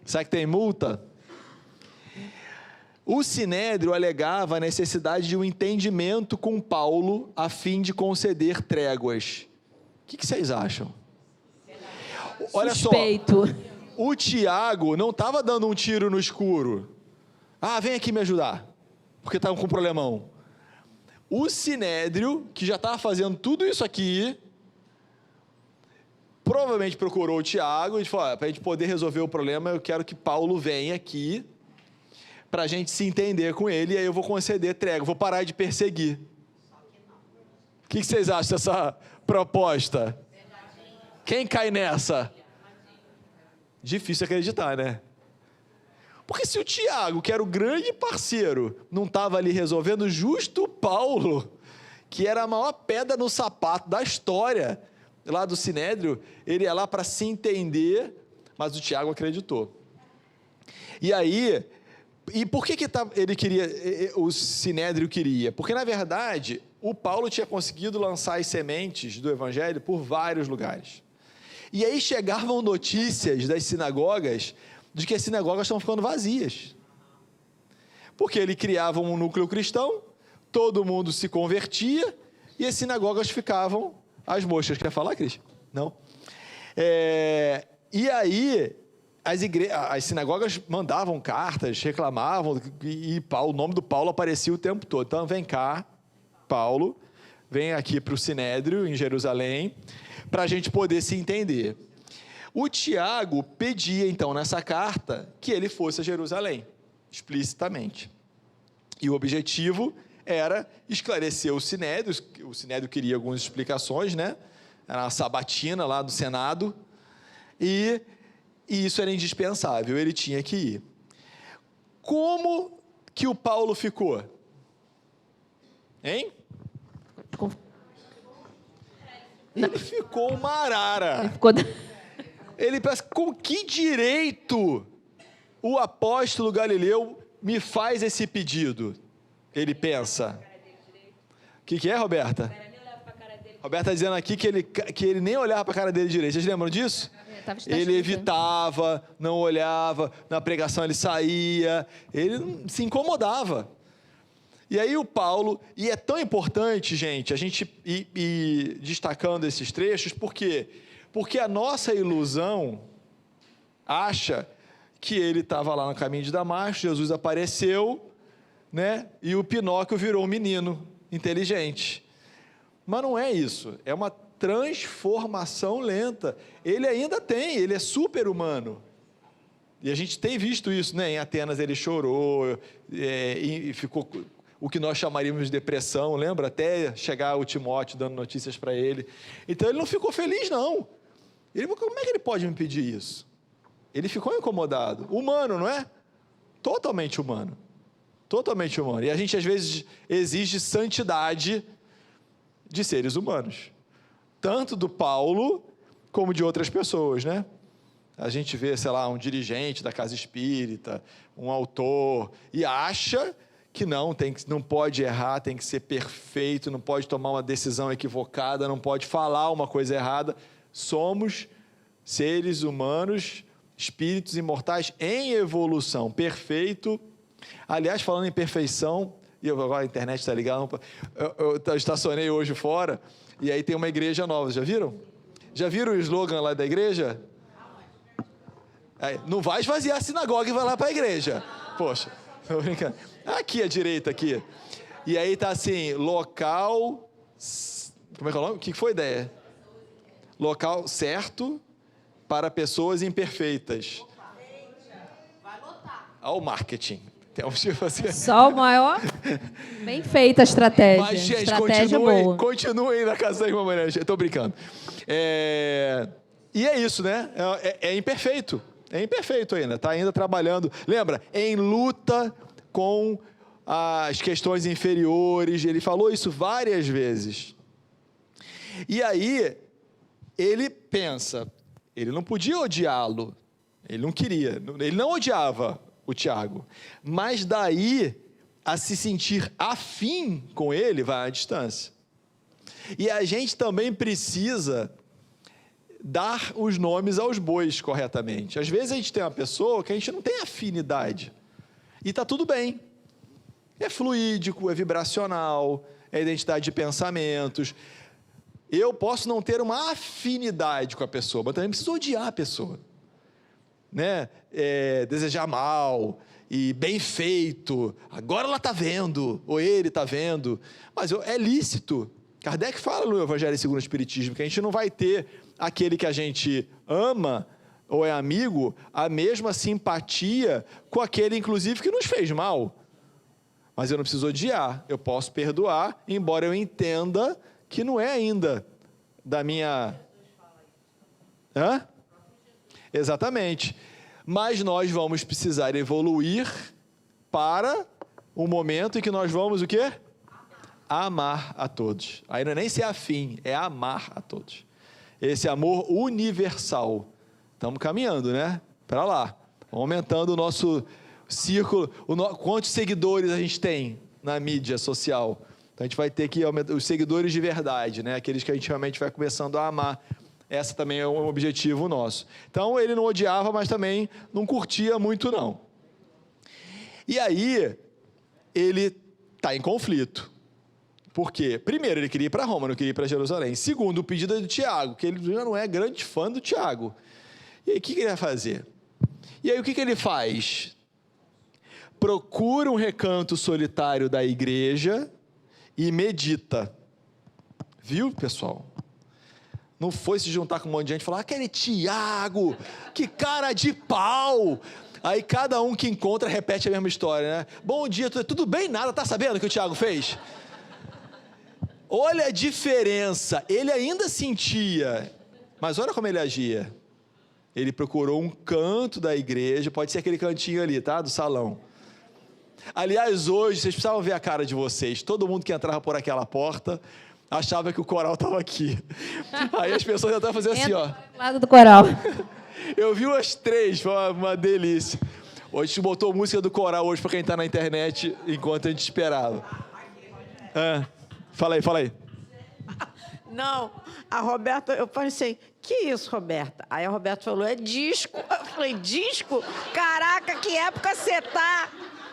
Será que tem multa? O Sinédrio alegava a necessidade de um entendimento com Paulo a fim de conceder tréguas. O que vocês acham? Olha Suspeito. só, o Tiago não estava dando um tiro no escuro. Ah, vem aqui me ajudar, porque estava com um problemão. O Sinédrio, que já estava fazendo tudo isso aqui, provavelmente procurou o Tiago e falou, para a gente poder resolver o problema, eu quero que Paulo venha aqui, para a gente se entender com ele, e aí eu vou conceder trégua, vou parar de perseguir. O que vocês acham dessa proposta? Quem cai nessa? Difícil acreditar, né? Porque se o Tiago, que era o grande parceiro, não estava ali resolvendo, justo o Paulo, que era a maior pedra no sapato da história, lá do Sinédrio, ele ia lá para se entender, mas o Tiago acreditou. E aí, e por que ele queria, o Sinédrio queria? Porque, na verdade, o Paulo tinha conseguido lançar as sementes do Evangelho por vários lugares. E aí chegavam notícias das sinagogas de que as sinagogas estão ficando vazias. Porque ele criava um núcleo cristão, todo mundo se convertia, e as sinagogas ficavam as moscas. Quer falar, Cris? Não? E aí, as sinagogas mandavam cartas, reclamavam, e o nome do Paulo aparecia o tempo todo. Então, vem cá, Paulo, vem aqui para o Sinédrio, em Jerusalém, para a gente poder se entender. O Tiago pedia, então, nessa carta, que ele fosse a Jerusalém, explicitamente. E o objetivo era esclarecer o Sinédrio queria algumas explicações, né? Era uma sabatina lá do Senado, e isso era indispensável, ele tinha que ir. Como que o Paulo ficou? Hein? Ele ficou uma arara. Ele pensa, com que direito o apóstolo Galileu me faz esse pedido? Ele pensa. O que é, Roberta? Roberta está dizendo aqui que ele nem olhava para a cara dele direito. Vocês lembram disso? Ele evitava, não olhava, na pregação ele saía, ele se incomodava. E aí o Paulo, e é tão importante, gente, a gente ir destacando esses trechos, por quê? Porque a nossa ilusão acha que ele estava lá no caminho de Damasco, Jesus apareceu, né? E o Pinóquio virou um menino inteligente. Mas não é isso, é uma transformação lenta. Ele ainda ele é super-humano. E a gente tem visto isso, né? Em Atenas ele chorou, e ficou o que nós chamaríamos de depressão, lembra? Até chegar o Timóteo dando notícias para ele. Então ele não ficou feliz, não. Como é que ele pode me pedir isso? Ele ficou incomodado. Humano, não é? Totalmente humano. Totalmente humano. E a gente, às vezes, exige santidade de seres humanos. Tanto do Paulo, como de outras pessoas, né? A gente vê, sei lá, um dirigente da casa espírita, um autor, e acha que não pode errar, tem que ser perfeito, não pode tomar uma decisão equivocada, não pode falar uma coisa errada. Somos seres humanos, espíritos imortais em evolução, perfeito. Aliás, falando em perfeição, e agora a internet está ligada, eu estacionei hoje fora, e aí tem uma igreja nova, já viram? Já viram o slogan lá da igreja? Não vai esvaziar a sinagoga e vai lá para a igreja. Poxa, tô brincando. Aqui à direita, aqui. E aí tá assim, local... Como é que é o nome? O que foi a ideia? Local certo para pessoas imperfeitas. Vai lotar. Olha o marketing. Tem um tipo assim. Só o maior. Bem feita a estratégia. Mas, gente, estratégia boa. continuem na casa da irmã Maria. Estou brincando. E é isso, né? É imperfeito. É imperfeito ainda. Está ainda trabalhando. Lembra? Em luta com as questões inferiores. Ele falou isso várias vezes. E aí, ele pensa, ele não podia odiá-lo. Ele não queria. Ele não odiava o Tiago. Mas daí, a se sentir afim com ele, vai à distância. E a gente também precisa dar os nomes aos bois corretamente. Às vezes a gente tem uma pessoa que a gente não tem afinidade. E está tudo bem. É fluídico, é vibracional, é identidade de pensamentos. Eu posso não ter uma afinidade com a pessoa, mas também preciso odiar a pessoa. Né? Desejar mal e bem feito. Agora ela está vendo, ou ele está vendo. Mas é lícito. Kardec fala no Evangelho segundo o Espiritismo que a gente não vai ter aquele que a gente ama ou é amigo, a mesma simpatia com aquele, inclusive, que nos fez mal. Mas eu não preciso odiar, eu posso perdoar, embora eu entenda que não é ainda da minha... Hã? Exatamente. Mas nós vamos precisar evoluir para o momento em que nós vamos o quê? Amar a todos. Aí não é nem ser afim, é amar a todos. Esse amor universal. Estamos caminhando, né? Para lá. Aumentando o nosso círculo. Quantos seguidores a gente tem na mídia social? Então a gente vai ter que aumentar os seguidores de verdade, né? Aqueles que a gente realmente vai começando a amar. Essa também é um objetivo nosso. Então ele não odiava, mas também não curtia muito, não. E aí, ele está em conflito. Por quê? Primeiro, ele queria ir para Roma, não queria ir para Jerusalém. Segundo, o pedido é do Tiago, que ele já não é grande fã do Tiago. E aí, o que ele vai fazer? E aí, o que ele faz? Procura um recanto solitário da igreja e medita. Viu, pessoal? Não foi se juntar com um monte de gente e falar, aquele Tiago, que cara de pau. Aí cada um que encontra repete a mesma história, né? Bom dia, tudo bem? Nada, tá sabendo o que o Tiago fez? Olha a diferença, ele ainda sentia, mas olha como ele agia. Ele procurou um canto da igreja, pode ser aquele cantinho ali, tá? Do salão. Aliás, hoje, vocês precisavam ver a cara de vocês, todo mundo que entrava por aquela porta achava que o coral estava aqui. Aí as pessoas já estavam fazendo assim, ó. Do lado do coral. Eu vi umas 3, foi uma delícia. Hoje a gente botou música do coral hoje para quem está na internet, enquanto a gente esperava. Fala aí. Não, a Roberta, eu falei assim, que isso, Roberta? Aí a Roberta falou, é disco. Eu falei, disco? Caraca, que época você tá?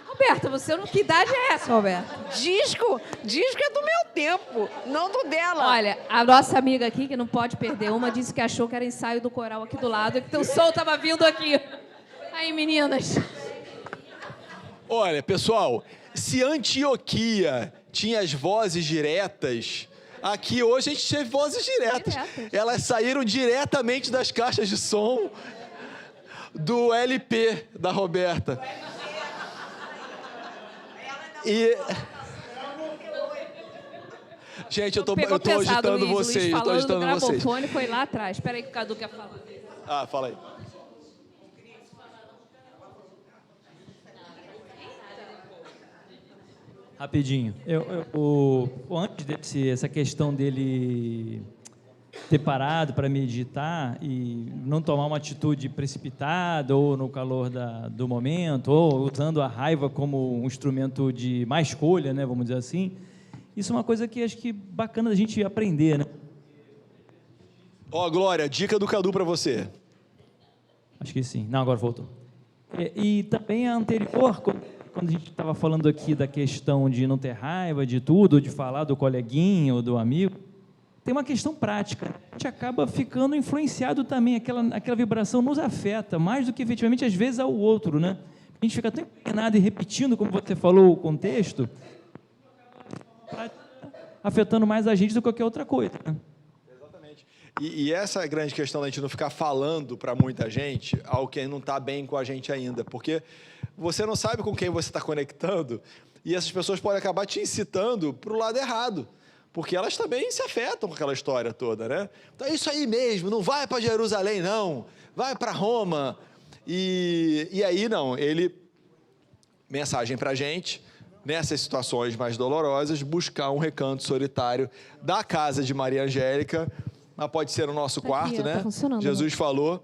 Roberta, que idade é essa, Roberta? Disco? Disco é do meu tempo, não do dela. Olha, a nossa amiga aqui, que não pode perder uma, disse que achou que era ensaio do coral aqui do lado e que teu som estava vindo aqui. Aí, meninas. Olha, pessoal, se Antioquia tinha as vozes diretas, aqui hoje a gente teve vozes diretas. Elas saíram diretamente das caixas de som do LP da Roberta. Gente, eu tô Pegou pesado, agitando Luiz. vocês. Luiz Eu tô falando do agitando vocês. gramofone, foi lá atrás. Espera aí que o Cadu quer falar. Ah, fala aí. Rapidinho. Antes essa questão dele ter parado para meditar e não tomar uma atitude precipitada ou no calor do momento, ou usando a raiva como um instrumento de má escolha, né, vamos dizer assim, isso é uma coisa que acho que bacana da gente aprender, né? Ó, Glória, dica do Cadu para você. Acho que sim. Não, agora voltou. E também a anterior, quando a gente estava falando aqui da questão de não ter raiva de tudo, de falar do coleguinha ou do amigo, tem uma questão prática. A gente acaba ficando influenciado também, aquela vibração nos afeta, mais do que efetivamente, às vezes, ao outro, né? A gente fica tão empenado e repetindo, como você falou, o contexto, afetando mais a gente do que qualquer outra coisa, né? E essa é a grande questão da gente não ficar falando para muita gente algo que não está bem com a gente ainda, porque você não sabe com quem você está conectando e essas pessoas podem acabar te incitando para o lado errado, porque elas também se afetam com aquela história toda, né? Então é isso aí mesmo, não vai para Jerusalém não, vai para Roma. E aí não, mensagem para a gente, nessas situações mais dolorosas, buscar um recanto solitário da casa de Maria Angélica. Mas pode ser no nosso quarto, aqui, né? Tá funcionando, Jesus falou,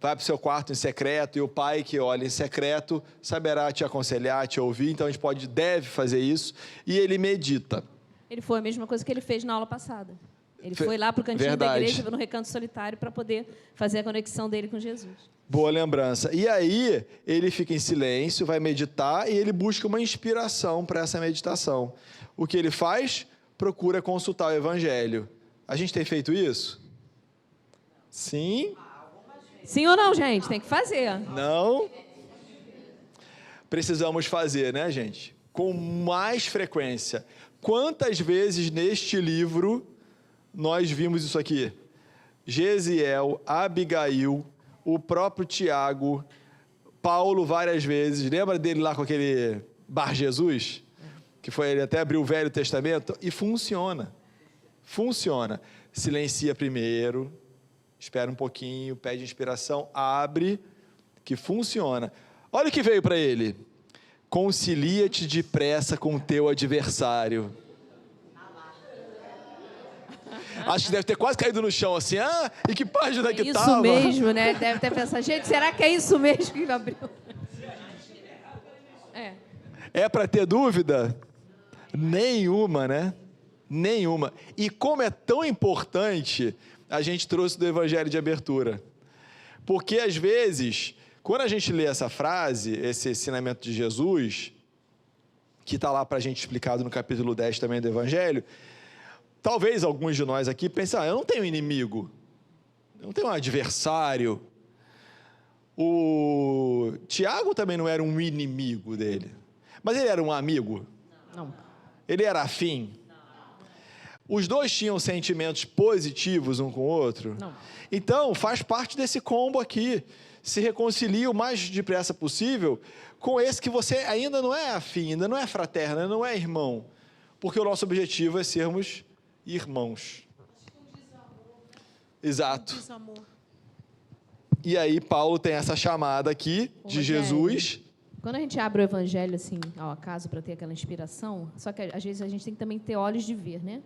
vai para o seu quarto em secreto, e o Pai que olha em secreto saberá te aconselhar, te ouvir. Então, a gente deve fazer isso. E ele medita. Ele foi a mesma coisa que ele fez na aula passada. Ele foi lá para o cantinho da igreja, no recanto solitário, para poder fazer a conexão dele com Jesus. Boa lembrança. E aí, ele fica em silêncio, vai meditar, e ele busca uma inspiração para essa meditação. O que ele faz? Procura consultar o Evangelho. A gente tem feito isso? Sim? Sim ou não, gente? Tem que fazer. Não? Precisamos fazer, né, gente? Com mais frequência. Quantas vezes neste livro nós vimos isso aqui? Gesiel, Abigail, o próprio Tiago, Paulo várias vezes. Lembra dele lá com aquele Bar Jesus? Que foi, ele até abriu o Velho Testamento e funciona. Funciona. Silencia primeiro, espera um pouquinho, pede inspiração, abre, que funciona. Olha o que veio para ele. Concilia-te depressa com o teu adversário. Acho que deve ter quase caído no chão assim. Ah, e que página que estava? Isso mesmo, né? Deve ter pensado, gente, será que é isso mesmo que abriu? É para ter dúvida? Nenhuma, né? Nenhuma. E como é tão importante, a gente trouxe do Evangelho de abertura. Porque, às vezes, quando a gente lê essa frase, esse ensinamento de Jesus, que está lá para a gente explicado no capítulo 10 também do Evangelho, talvez alguns de nós aqui pensem, eu não tenho inimigo, eu não tenho um adversário. O Tiago também não era um inimigo dele, mas ele era um amigo? Não. Ele era afim? Os dois tinham sentimentos positivos um com o outro? Não. Então, faz parte desse combo aqui. Se reconcilie o mais depressa possível com esse que você ainda não é afim, ainda não é fraterno, ainda não é irmão. Porque o nosso objetivo é sermos irmãos. Exato. E aí, Paulo tem essa chamada aqui de Jesus. Quando a gente abre o Evangelho, assim, ao acaso, para ter aquela inspiração, só que às vezes a gente tem que também ter olhos de ver, né?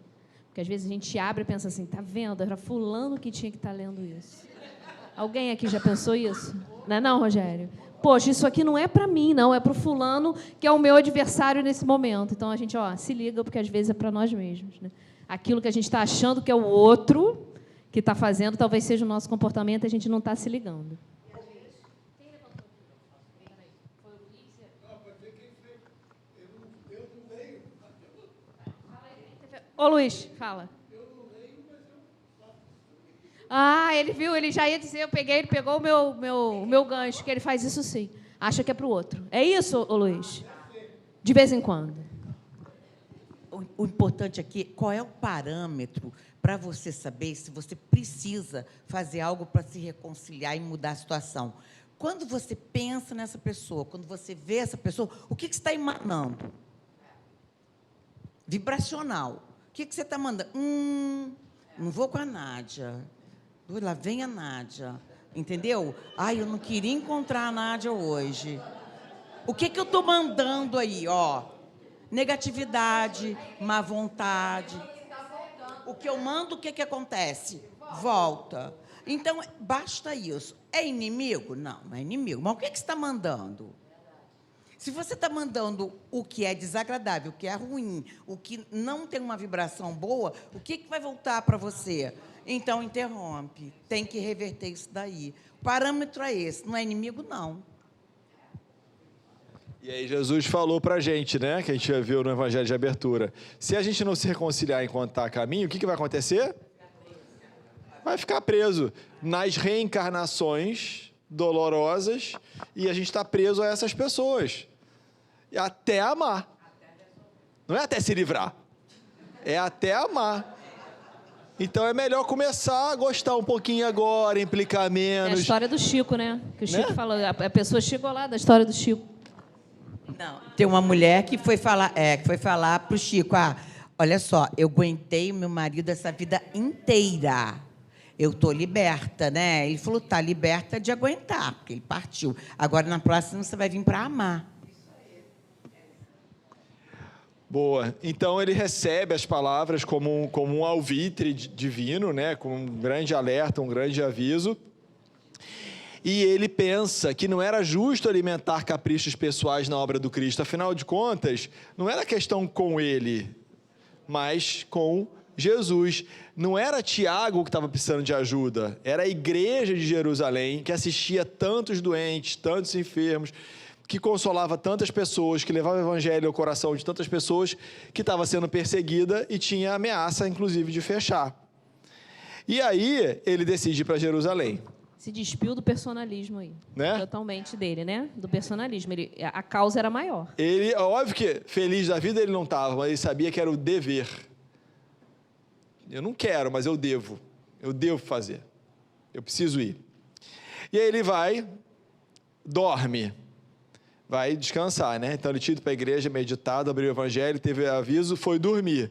Porque às vezes a gente abre e pensa assim, tá vendo? Era fulano que tinha que estar lendo isso. Alguém aqui já pensou isso? Não é não, Rogério? Poxa, isso aqui não é para mim, não. É para o fulano que é o meu adversário nesse momento. Então, a gente, se liga, porque às vezes é para nós mesmos, né? Aquilo que a gente está achando que é o outro que está fazendo, talvez seja o nosso comportamento, a gente não está se ligando. Ô, Luiz, fala. Ah, ele viu, ele já ia dizer, ele pegou o meu gancho, que ele faz isso sim. Acha que é para o outro. É isso, ô Luiz? De vez em quando. O importante aqui, qual é o parâmetro para você saber se você precisa fazer algo para se reconciliar e mudar a situação? Quando você pensa nessa pessoa, quando você vê essa pessoa, o que você está emanando? vibracional. O que você está mandando? Não vou com a Nádia. Lá vem a Nádia. Entendeu? Ai, eu não queria encontrar a Nádia hoje. O que eu estou mandando aí, ó? Negatividade, má vontade. O que eu mando, o que acontece? Volta. Então, basta isso. É inimigo? Não, não é inimigo. Mas o que você está mandando? Se você está mandando o que é desagradável, o que é ruim, o que não tem uma vibração boa, o que vai voltar para você? Então, interrompe. Tem que reverter isso daí. O parâmetro é esse. Não é inimigo, não. E aí Jesus falou para a gente, né, que a gente já viu no Evangelho de Abertura, se a gente não se reconciliar enquanto está a caminho, o que vai acontecer? Vai ficar preso nas reencarnações dolorosas e a gente está preso a essas pessoas. Até amar. Não é até se livrar. É até amar. Então é melhor começar a gostar um pouquinho agora, implicar menos. É a história do Chico, né? Que o Chico falou, a pessoa chegou lá da história do Chico. Não, tem uma mulher que foi falar para o Chico, olha só, eu aguentei o meu marido essa vida inteira. Eu estou liberta, né? Ele falou, tá liberta de aguentar, porque ele partiu. Agora, na próxima, você vai vir para amar. Boa. Então, ele recebe as palavras como um alvitre divino, né? Como um grande alerta, um grande aviso. E ele pensa que não era justo alimentar caprichos pessoais na obra do Cristo. Afinal de contas, não era questão com ele, mas com Jesus. Não era Tiago que estava precisando de ajuda, era a igreja de Jerusalém, que assistia tantos doentes, tantos enfermos, que consolava tantas pessoas, que levava o evangelho ao coração de tantas pessoas, que estava sendo perseguida e tinha ameaça, inclusive, de fechar. E aí, ele decide ir para Jerusalém. Se despiu do personalismo aí. Né? Totalmente dele, né? Do personalismo. A causa era maior. Ele, óbvio que feliz da vida ele não estava, mas ele sabia que era o dever. Eu não quero, mas eu devo. Eu devo fazer. Eu preciso ir. E aí ele vai, dorme. Vai descansar, né? Então ele tinha ido para a igreja, meditado, abriu o evangelho, teve aviso, foi dormir.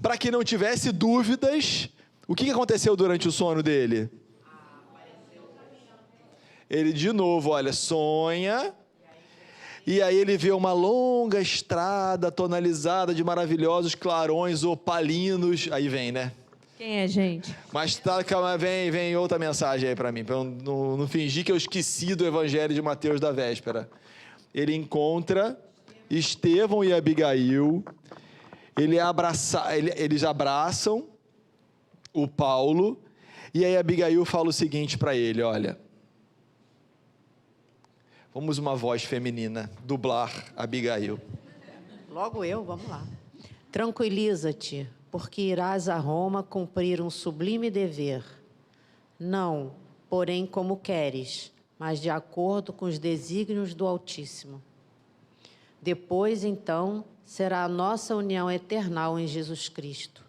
Para que não tivesse dúvidas, o que aconteceu durante o sono dele? Ele, de novo, olha, sonha, e aí ele vê uma longa estrada tonalizada de maravilhosos clarões opalinos. Aí vem, né? Quem é, gente? Mas tá, calma, vem outra mensagem aí para mim, para eu não fingir que eu esqueci do evangelho de Mateus da véspera. Ele encontra Estevão e Abigail, eles abraçam o Paulo, e aí Abigail fala o seguinte para ele, olha, vamos uma voz feminina, dublar Abigail. Logo eu, vamos lá. Tranquiliza-te, porque irás a Roma cumprir um sublime dever. Não, porém, como queres, mas de acordo com os desígnios do Altíssimo. Depois, então, será a nossa união eternal em Jesus Cristo,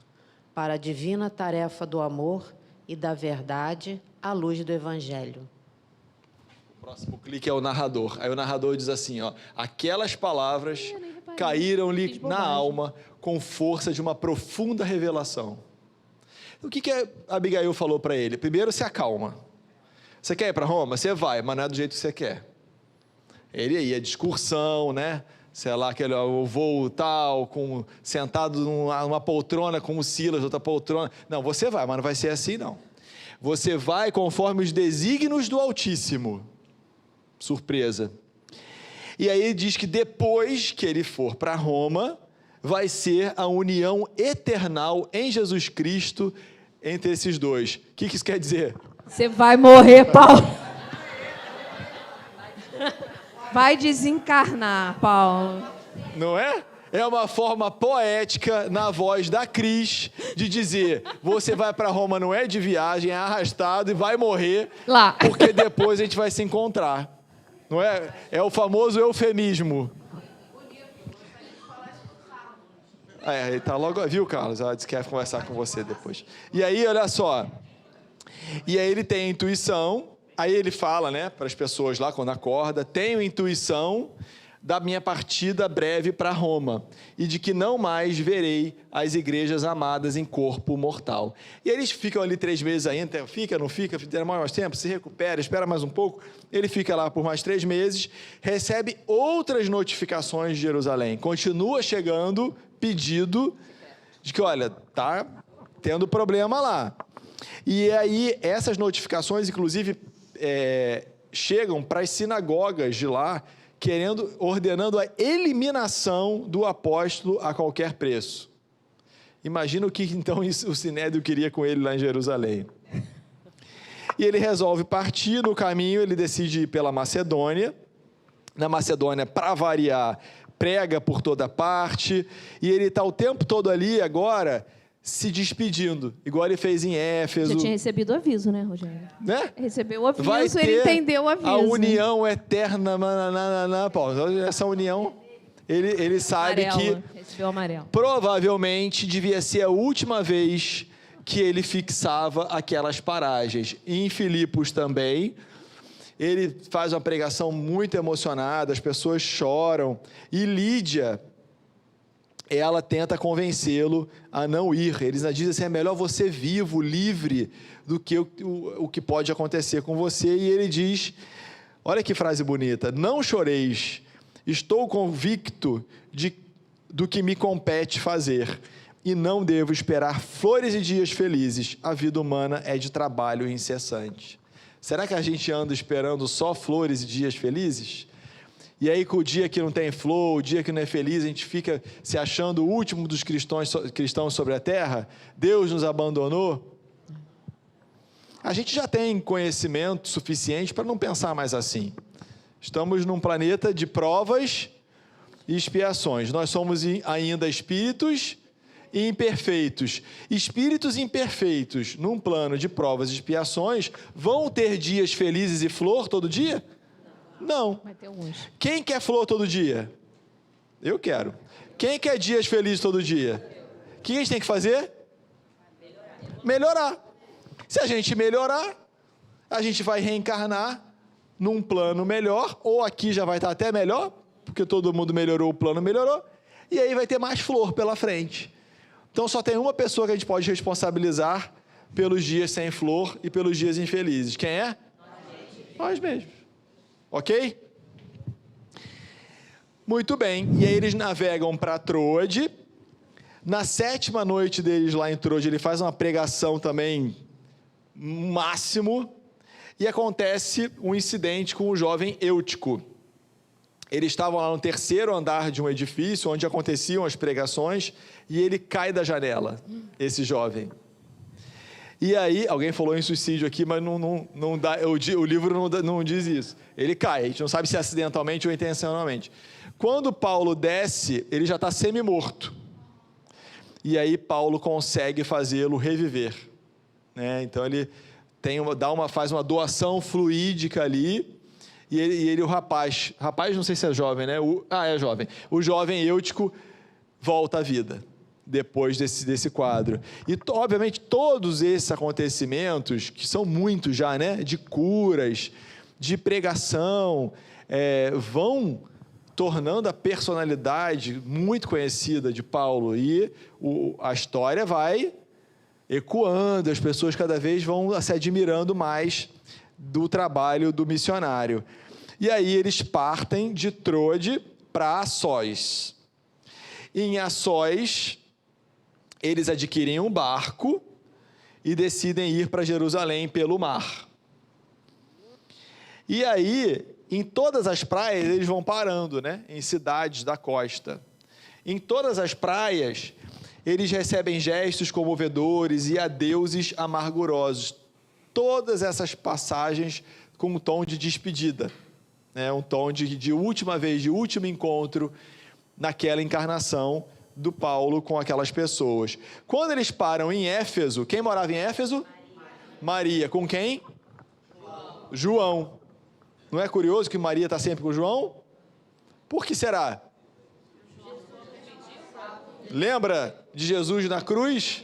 para a divina tarefa do amor e da verdade, à luz do Evangelho. O próximo clique é o narrador. Aí o narrador diz assim, ó, aquelas palavras caíram-lhe na alma com força de uma profunda revelação. O que a Abigail falou para ele? Primeiro, se acalma. Você quer ir para Roma? Você vai, mas não é do jeito que você quer. Ele ia de excursão, né? Sei lá, aquele o voo tal, sentado numa poltrona com o Silas, outra poltrona. Não, você vai, mas não vai ser assim, não. Você vai conforme os desígnios do Altíssimo. Surpresa. E aí ele diz que depois que ele for para Roma, vai ser a união eternal em Jesus Cristo entre esses dois. O que isso quer dizer? Você vai morrer, Paulo. Vai desencarnar, Paulo. Não é? É uma forma poética, na voz da Cris, de dizer, você vai para Roma, não é de viagem, é arrastado e vai morrer lá, porque depois a gente vai se encontrar. Não é? É o famoso eufemismo. Ele tá logo, viu, Carlos? Ela disse que quer conversar com você depois. E aí, olha só. E aí ele tem a intuição, aí ele fala, né, para as pessoas lá quando acorda, tenho intuição da minha partida breve para Roma, e de que não mais verei as igrejas amadas em corpo mortal. E eles ficam ali 3 meses ainda, fica, não fica, demora mais tempo, se recupera, espera mais um pouco, ele fica lá por mais 3 meses, recebe outras notificações de Jerusalém, continua chegando pedido de que, olha, tá tendo problema lá. E aí, essas notificações, inclusive, chegam para as sinagogas de lá, ordenando a eliminação do apóstolo a qualquer preço. Imagina o que, então, o Sinédrio queria com ele lá em Jerusalém. E ele resolve partir. No caminho, ele decide ir pela Macedônia. Na Macedônia, para variar, prega por toda parte. E ele está o tempo todo ali, agora, se despedindo, igual ele fez em Éfeso. Já tinha recebido o aviso, né, Rogério? Né? Recebeu o aviso, Vai ter ele entendeu o aviso. a união eterna, Paulo. Essa união, ele sabe Amarelo, que recebeu amarelo. provavelmente devia ser a última vez que ele fixava aquelas paragens. E em Filipos também, ele faz uma pregação muito emocionada, as pessoas choram. E Lídia, ela tenta convencê-lo a não ir. Eles dizem assim, é melhor você vivo, livre, do que o que pode acontecer com você. E ele diz, olha que frase bonita, não choreis, estou convicto do que me compete fazer, e não devo esperar flores e dias felizes. A vida humana é de trabalho incessante. Será que a gente anda esperando só flores e dias felizes? E aí, com o dia que não tem flor, o dia que não é feliz, a gente fica se achando o último dos cristãos sobre a terra? Deus nos abandonou? A gente já tem conhecimento suficiente para não pensar mais assim. Estamos num planeta de provas e expiações. Nós somos ainda espíritos imperfeitos. Espíritos imperfeitos, num plano de provas e expiações, vão ter dias felizes e flor todo dia? Não. Vai ter alguns. Quem quer flor todo dia? Eu quero. Quem quer dias felizes todo dia? O que a gente tem que fazer? Melhorar. Se a gente melhorar, a gente vai reencarnar num plano melhor, ou aqui já vai estar até melhor, porque todo mundo melhorou, o plano melhorou, e aí vai ter mais flor pela frente. Então só tem uma pessoa que a gente pode responsabilizar pelos dias sem flor e pelos dias infelizes. Quem é? Nós mesmos. Ok? Muito bem. E aí eles navegam para Troade. Na 7ª noite deles lá em Troade, ele faz uma pregação também máximo. E acontece um incidente com o jovem Eutico. Eles estavam lá no 3º andar de um edifício, onde aconteciam as pregações, e ele cai da janela, esse jovem. E aí, alguém falou em suicídio aqui, mas não dá, o livro não diz isso. Ele cai, a gente não sabe se é acidentalmente ou intencionalmente. Quando Paulo desce, ele já está semi-morto. E aí Paulo consegue fazê-lo reviver. Né? Então ele faz uma doação fluídica ali, e o rapaz, não sei se é jovem, né? É jovem. O jovem Eutico volta à vida depois desse quadro. E, obviamente, todos esses acontecimentos, que são muitos já, né? De curas, de pregação, vão tornando a personalidade muito conhecida de Paulo. E a história vai ecoando, as pessoas cada vez vão se admirando mais do trabalho do missionário. E aí eles partem de Troade para Assós. Em Assós, eles adquirem um barco e decidem ir para Jerusalém pelo mar. E aí, em todas as praias, eles vão parando, né? Em cidades da costa. Em todas as praias, eles recebem gestos comovedores e adeuses amargurosos. Todas essas passagens com um tom de despedida, né? Um tom de última vez, de último encontro naquela encarnação do Paulo com aquelas pessoas. Quando eles param em Éfeso, quem morava em Éfeso? Maria. Com quem? João. Não é curioso que Maria está sempre com João? Por que será? Lembra de Jesus na cruz?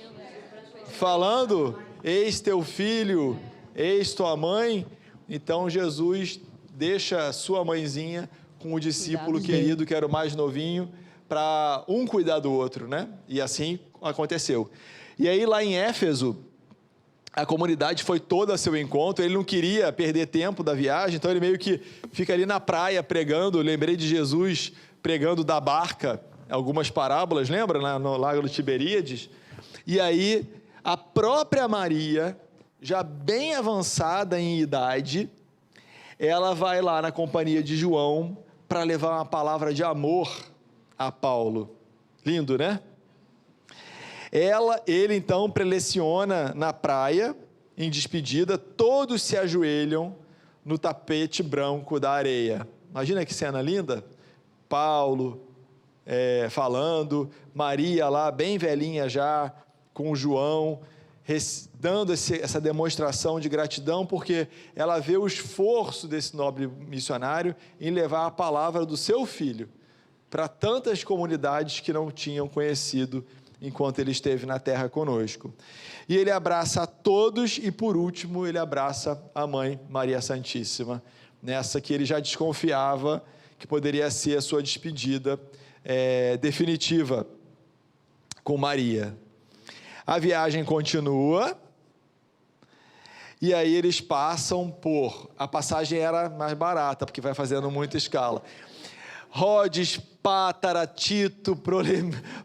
Falando, eis teu filho, eis tua mãe. Então Jesus deixa sua mãezinha com o discípulo Cuidados querido, que era o mais novinho, para um cuidar do outro, né? E assim aconteceu. E aí, lá em Éfeso, a comunidade foi toda a seu encontro, ele não queria perder tempo da viagem, então ele meio que fica ali na praia pregando. Eu lembrei de Jesus pregando da barca, algumas parábolas, lembra? Lá no Lago de Tiberíades. E aí, a própria Maria, já bem avançada em idade, ela vai lá na companhia de João para levar uma palavra de amor a Paulo. Lindo, né? Ele então preleciona na praia, em despedida, todos se ajoelham no tapete branco da areia. Imagina que cena linda? Paulo falando, Maria lá, bem velhinha já, com João, dando essa demonstração de gratidão, porque ela vê o esforço desse nobre missionário em levar a palavra do seu filho para tantas comunidades que não tinham conhecido enquanto ele esteve na terra conosco. E ele abraça a todos e, por último, ele abraça a mãe Maria Santíssima, nessa que ele já desconfiava que poderia ser a sua despedida definitiva com Maria. A viagem continua, e aí eles passam a passagem era mais barata, porque vai fazendo muita escala. Rhodes, Pátara, Tito,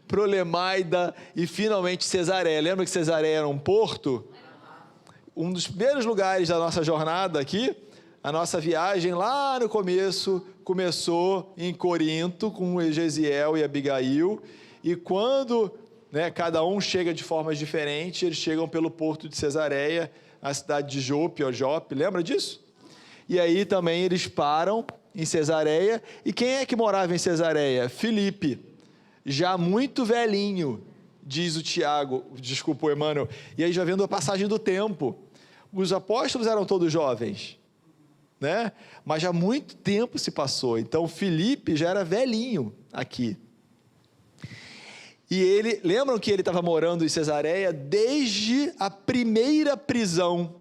Prolemaida e finalmente Cesareia. Lembra que Cesareia era um porto? Um dos primeiros lugares da nossa jornada aqui, a nossa viagem lá no começo, começou em Corinto com Gesiel e Abigail, e quando cada um chega de formas diferentes, eles chegam pelo porto de Cesareia, a cidade de Jope, ou Jope, lembra disso? E aí também eles param em Cesareia. E quem é que morava em Cesareia? Filipe, já muito velhinho, diz o Emmanuel. E aí já vendo a passagem do tempo. Os apóstolos eram todos jovens, né? Mas já muito tempo se passou. Então Filipe já era velhinho aqui. E lembram que ele estava morando em Cesareia desde a primeira prisão.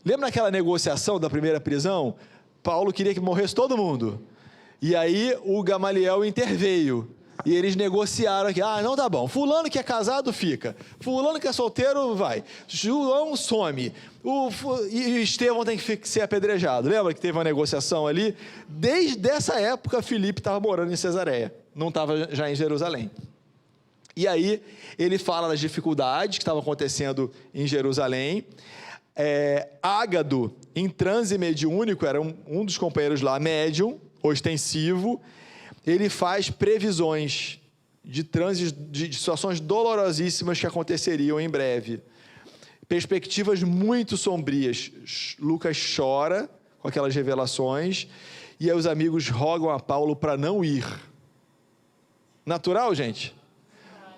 Lembra aquela negociação da primeira prisão? Paulo queria que morresse todo mundo. E aí o Gamaliel interveio. E eles negociaram aqui. Não, tá bom. Fulano que é casado, fica. Fulano que é solteiro, vai. João some. E Estevão tem que ser apedrejado. Lembra que teve uma negociação ali? Desde essa época, Filipe estava morando em Cesareia. Não estava já em Jerusalém. E aí ele fala das dificuldades que estavam acontecendo em Jerusalém. Ágado, em transe mediúnico, era um dos companheiros lá, médium, ostensivo. Ele faz previsões de transes, de situações dolorosíssimas que aconteceriam em breve. Perspectivas muito sombrias. Lucas chora com aquelas revelações e aí os amigos rogam a Paulo para não ir. Natural, gente?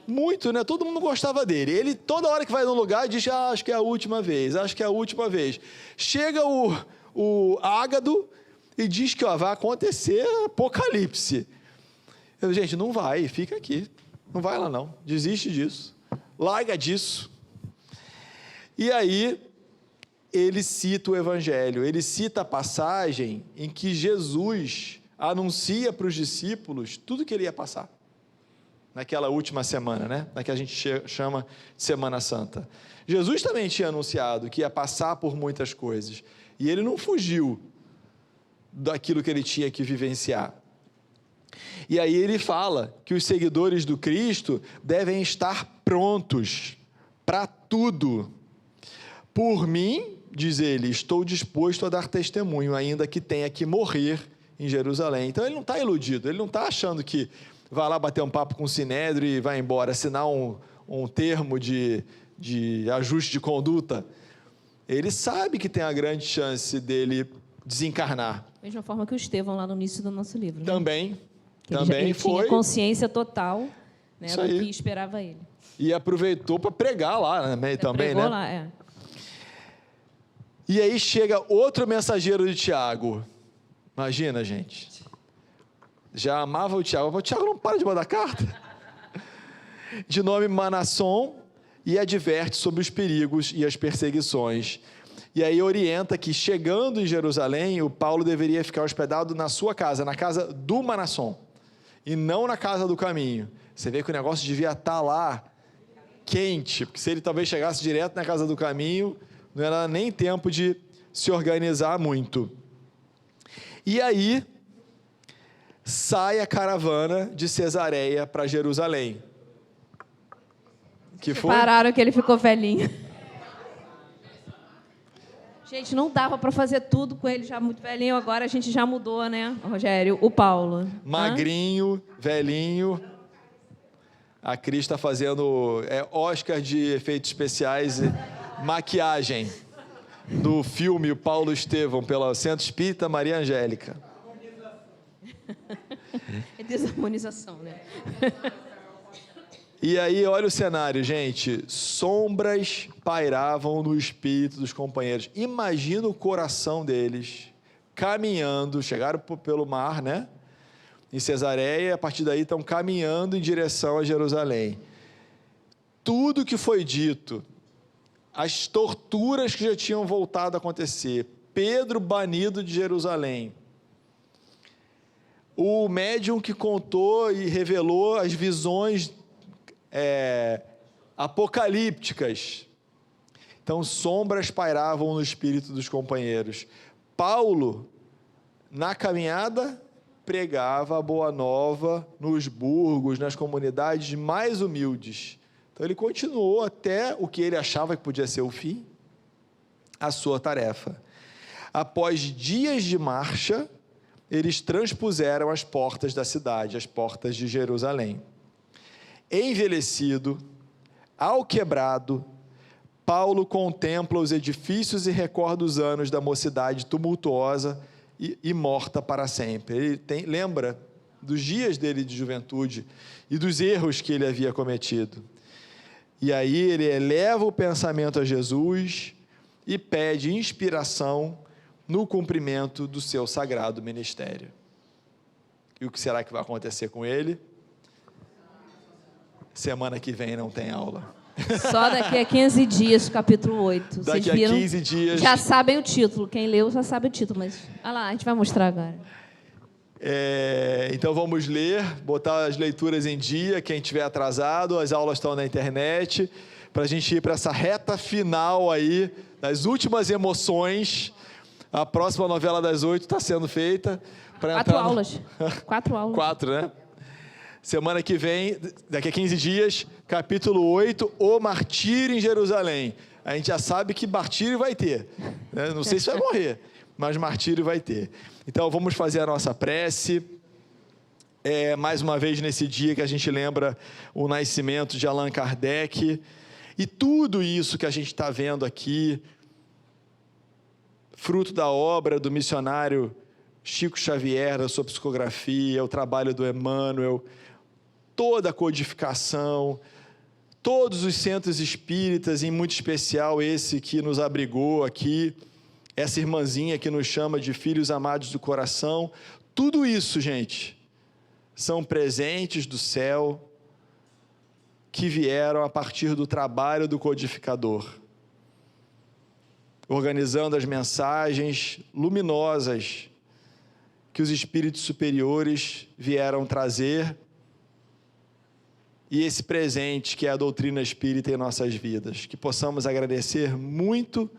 Muito, né? Todo mundo gostava dele. Ele, toda hora que vai num lugar, diz, acho que é a última vez, acho que é a última vez. Chega o Ágado e diz que vai acontecer apocalipse. Gente, não vai, fica aqui. Não vai lá não, desiste disso. Larga disso. E aí, ele cita o Evangelho, ele cita a passagem em que Jesus anuncia para os discípulos tudo que ele ia passar. Naquela última semana, né? Na que a gente chama de Semana Santa. Jesus também tinha anunciado que ia passar por muitas coisas. E ele não fugiu daquilo que ele tinha que vivenciar. E aí ele fala que os seguidores do Cristo devem estar prontos para tudo. Por mim, diz ele, estou disposto a dar testemunho, ainda que tenha que morrer em Jerusalém. Então ele não está iludido, ele não está achando que vai lá bater um papo com o Sinédrio e vai embora, assinar um termo de ajuste de conduta. Ele sabe que tem a grande chance dele desencarnar. Da mesma forma que o Estevão lá no início do nosso livro. Né? Também Ele foi. Tinha consciência total, né, Isso do aí. que esperava ele. E aproveitou para pregar lá, né, também, pregou né? Lá, E aí chega outro mensageiro de Tiago. Imagina, gente. Já amava o Tiago. O Tiago não para de mandar carta. De nome Manasson, e adverte sobre os perigos e as perseguições. E aí orienta que, chegando em Jerusalém, o Paulo deveria ficar hospedado na sua casa, na casa do Mnasson, e não na casa do caminho. Você vê que o negócio devia estar lá quente, porque se ele talvez chegasse direto na casa do caminho, não era nem tempo de se organizar muito. E aí, sai a caravana de Cesareia para Jerusalém. Que foi? Pararam que ele ficou velhinho. Gente, não dava para fazer tudo com ele já muito velhinho, agora a gente já mudou, né, Rogério? O Paulo. Magrinho, velhinho. A Cris está fazendo Oscar de efeitos especiais e maquiagem do filme O Paulo Estevão, pela Centro Espírita Maria Angélica. É desarmonização, né? E aí, olha o cenário, gente. Sombras pairavam no espírito dos companheiros. Imagina o coração deles caminhando, chegaram pelo mar, né? Em Cesareia, e a partir daí estão caminhando em direção a Jerusalém. Tudo que foi dito, as torturas que já tinham voltado a acontecer, Pedro banido de Jerusalém, o médium que contou e revelou as visões apocalípticas. Então, sombras pairavam no espírito dos companheiros. Paulo, na caminhada, pregava a boa nova nos burgos, nas comunidades mais humildes. Então, ele continuou até o que ele achava que podia ser o fim, a sua tarefa. Após dias de marcha, eles transpuseram as portas da cidade, as portas de Jerusalém. Envelhecido, alquebrado, Paulo contempla os edifícios e recorda os anos da mocidade tumultuosa e morta para sempre. Ele lembra dos dias dele de juventude e dos erros que ele havia cometido. E aí ele eleva o pensamento a Jesus e pede inspiração no cumprimento do seu sagrado ministério. E o que será que vai acontecer com ele? Semana que vem não tem aula. Só daqui a 15 dias, capítulo 8. Daqui Vocês viram? a 15 dias. Já sabem o título. Quem leu já sabe o título, mas... Olha lá, a gente vai mostrar agora. Então vamos ler, botar as leituras em dia, quem estiver atrasado, as aulas estão na internet, para a gente ir para essa reta final aí, das últimas emoções. A próxima novela das 8 está sendo feita. 4 aulas. 4 aulas. 4, né? Semana que vem, daqui a 15 dias, capítulo 8, o martírio em Jerusalém. A gente já sabe que martírio vai ter, né? Não sei se vai morrer, mas martírio vai ter. Então, vamos fazer a nossa prece. Mais uma vez, nesse dia que a gente lembra o nascimento de Allan Kardec. E tudo isso que a gente está vendo aqui, fruto da obra do missionário Chico Xavier, da sua psicografia, o trabalho do Emmanuel, toda a codificação, todos os centros espíritas, em muito especial esse que nos abrigou aqui, essa irmãzinha que nos chama de filhos amados do coração, tudo isso, gente, são presentes do céu que vieram a partir do trabalho do codificador, organizando as mensagens luminosas que os espíritos superiores vieram trazer, e esse presente que é a doutrina espírita em nossas vidas, que possamos agradecer muito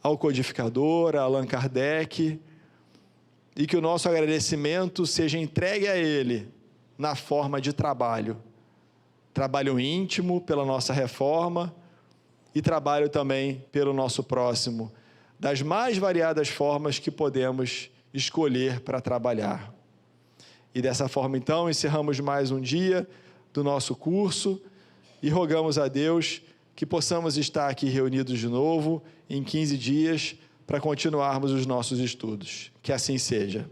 ao codificador, a Allan Kardec, e que o nosso agradecimento seja entregue a ele na forma de trabalho íntimo pela nossa reforma e trabalho também pelo nosso próximo, das mais variadas formas que podemos escolher para trabalhar. E dessa forma, então, encerramos mais um dia do nosso curso e rogamos a Deus que possamos estar aqui reunidos de novo em 15 dias para continuarmos os nossos estudos. Que assim seja.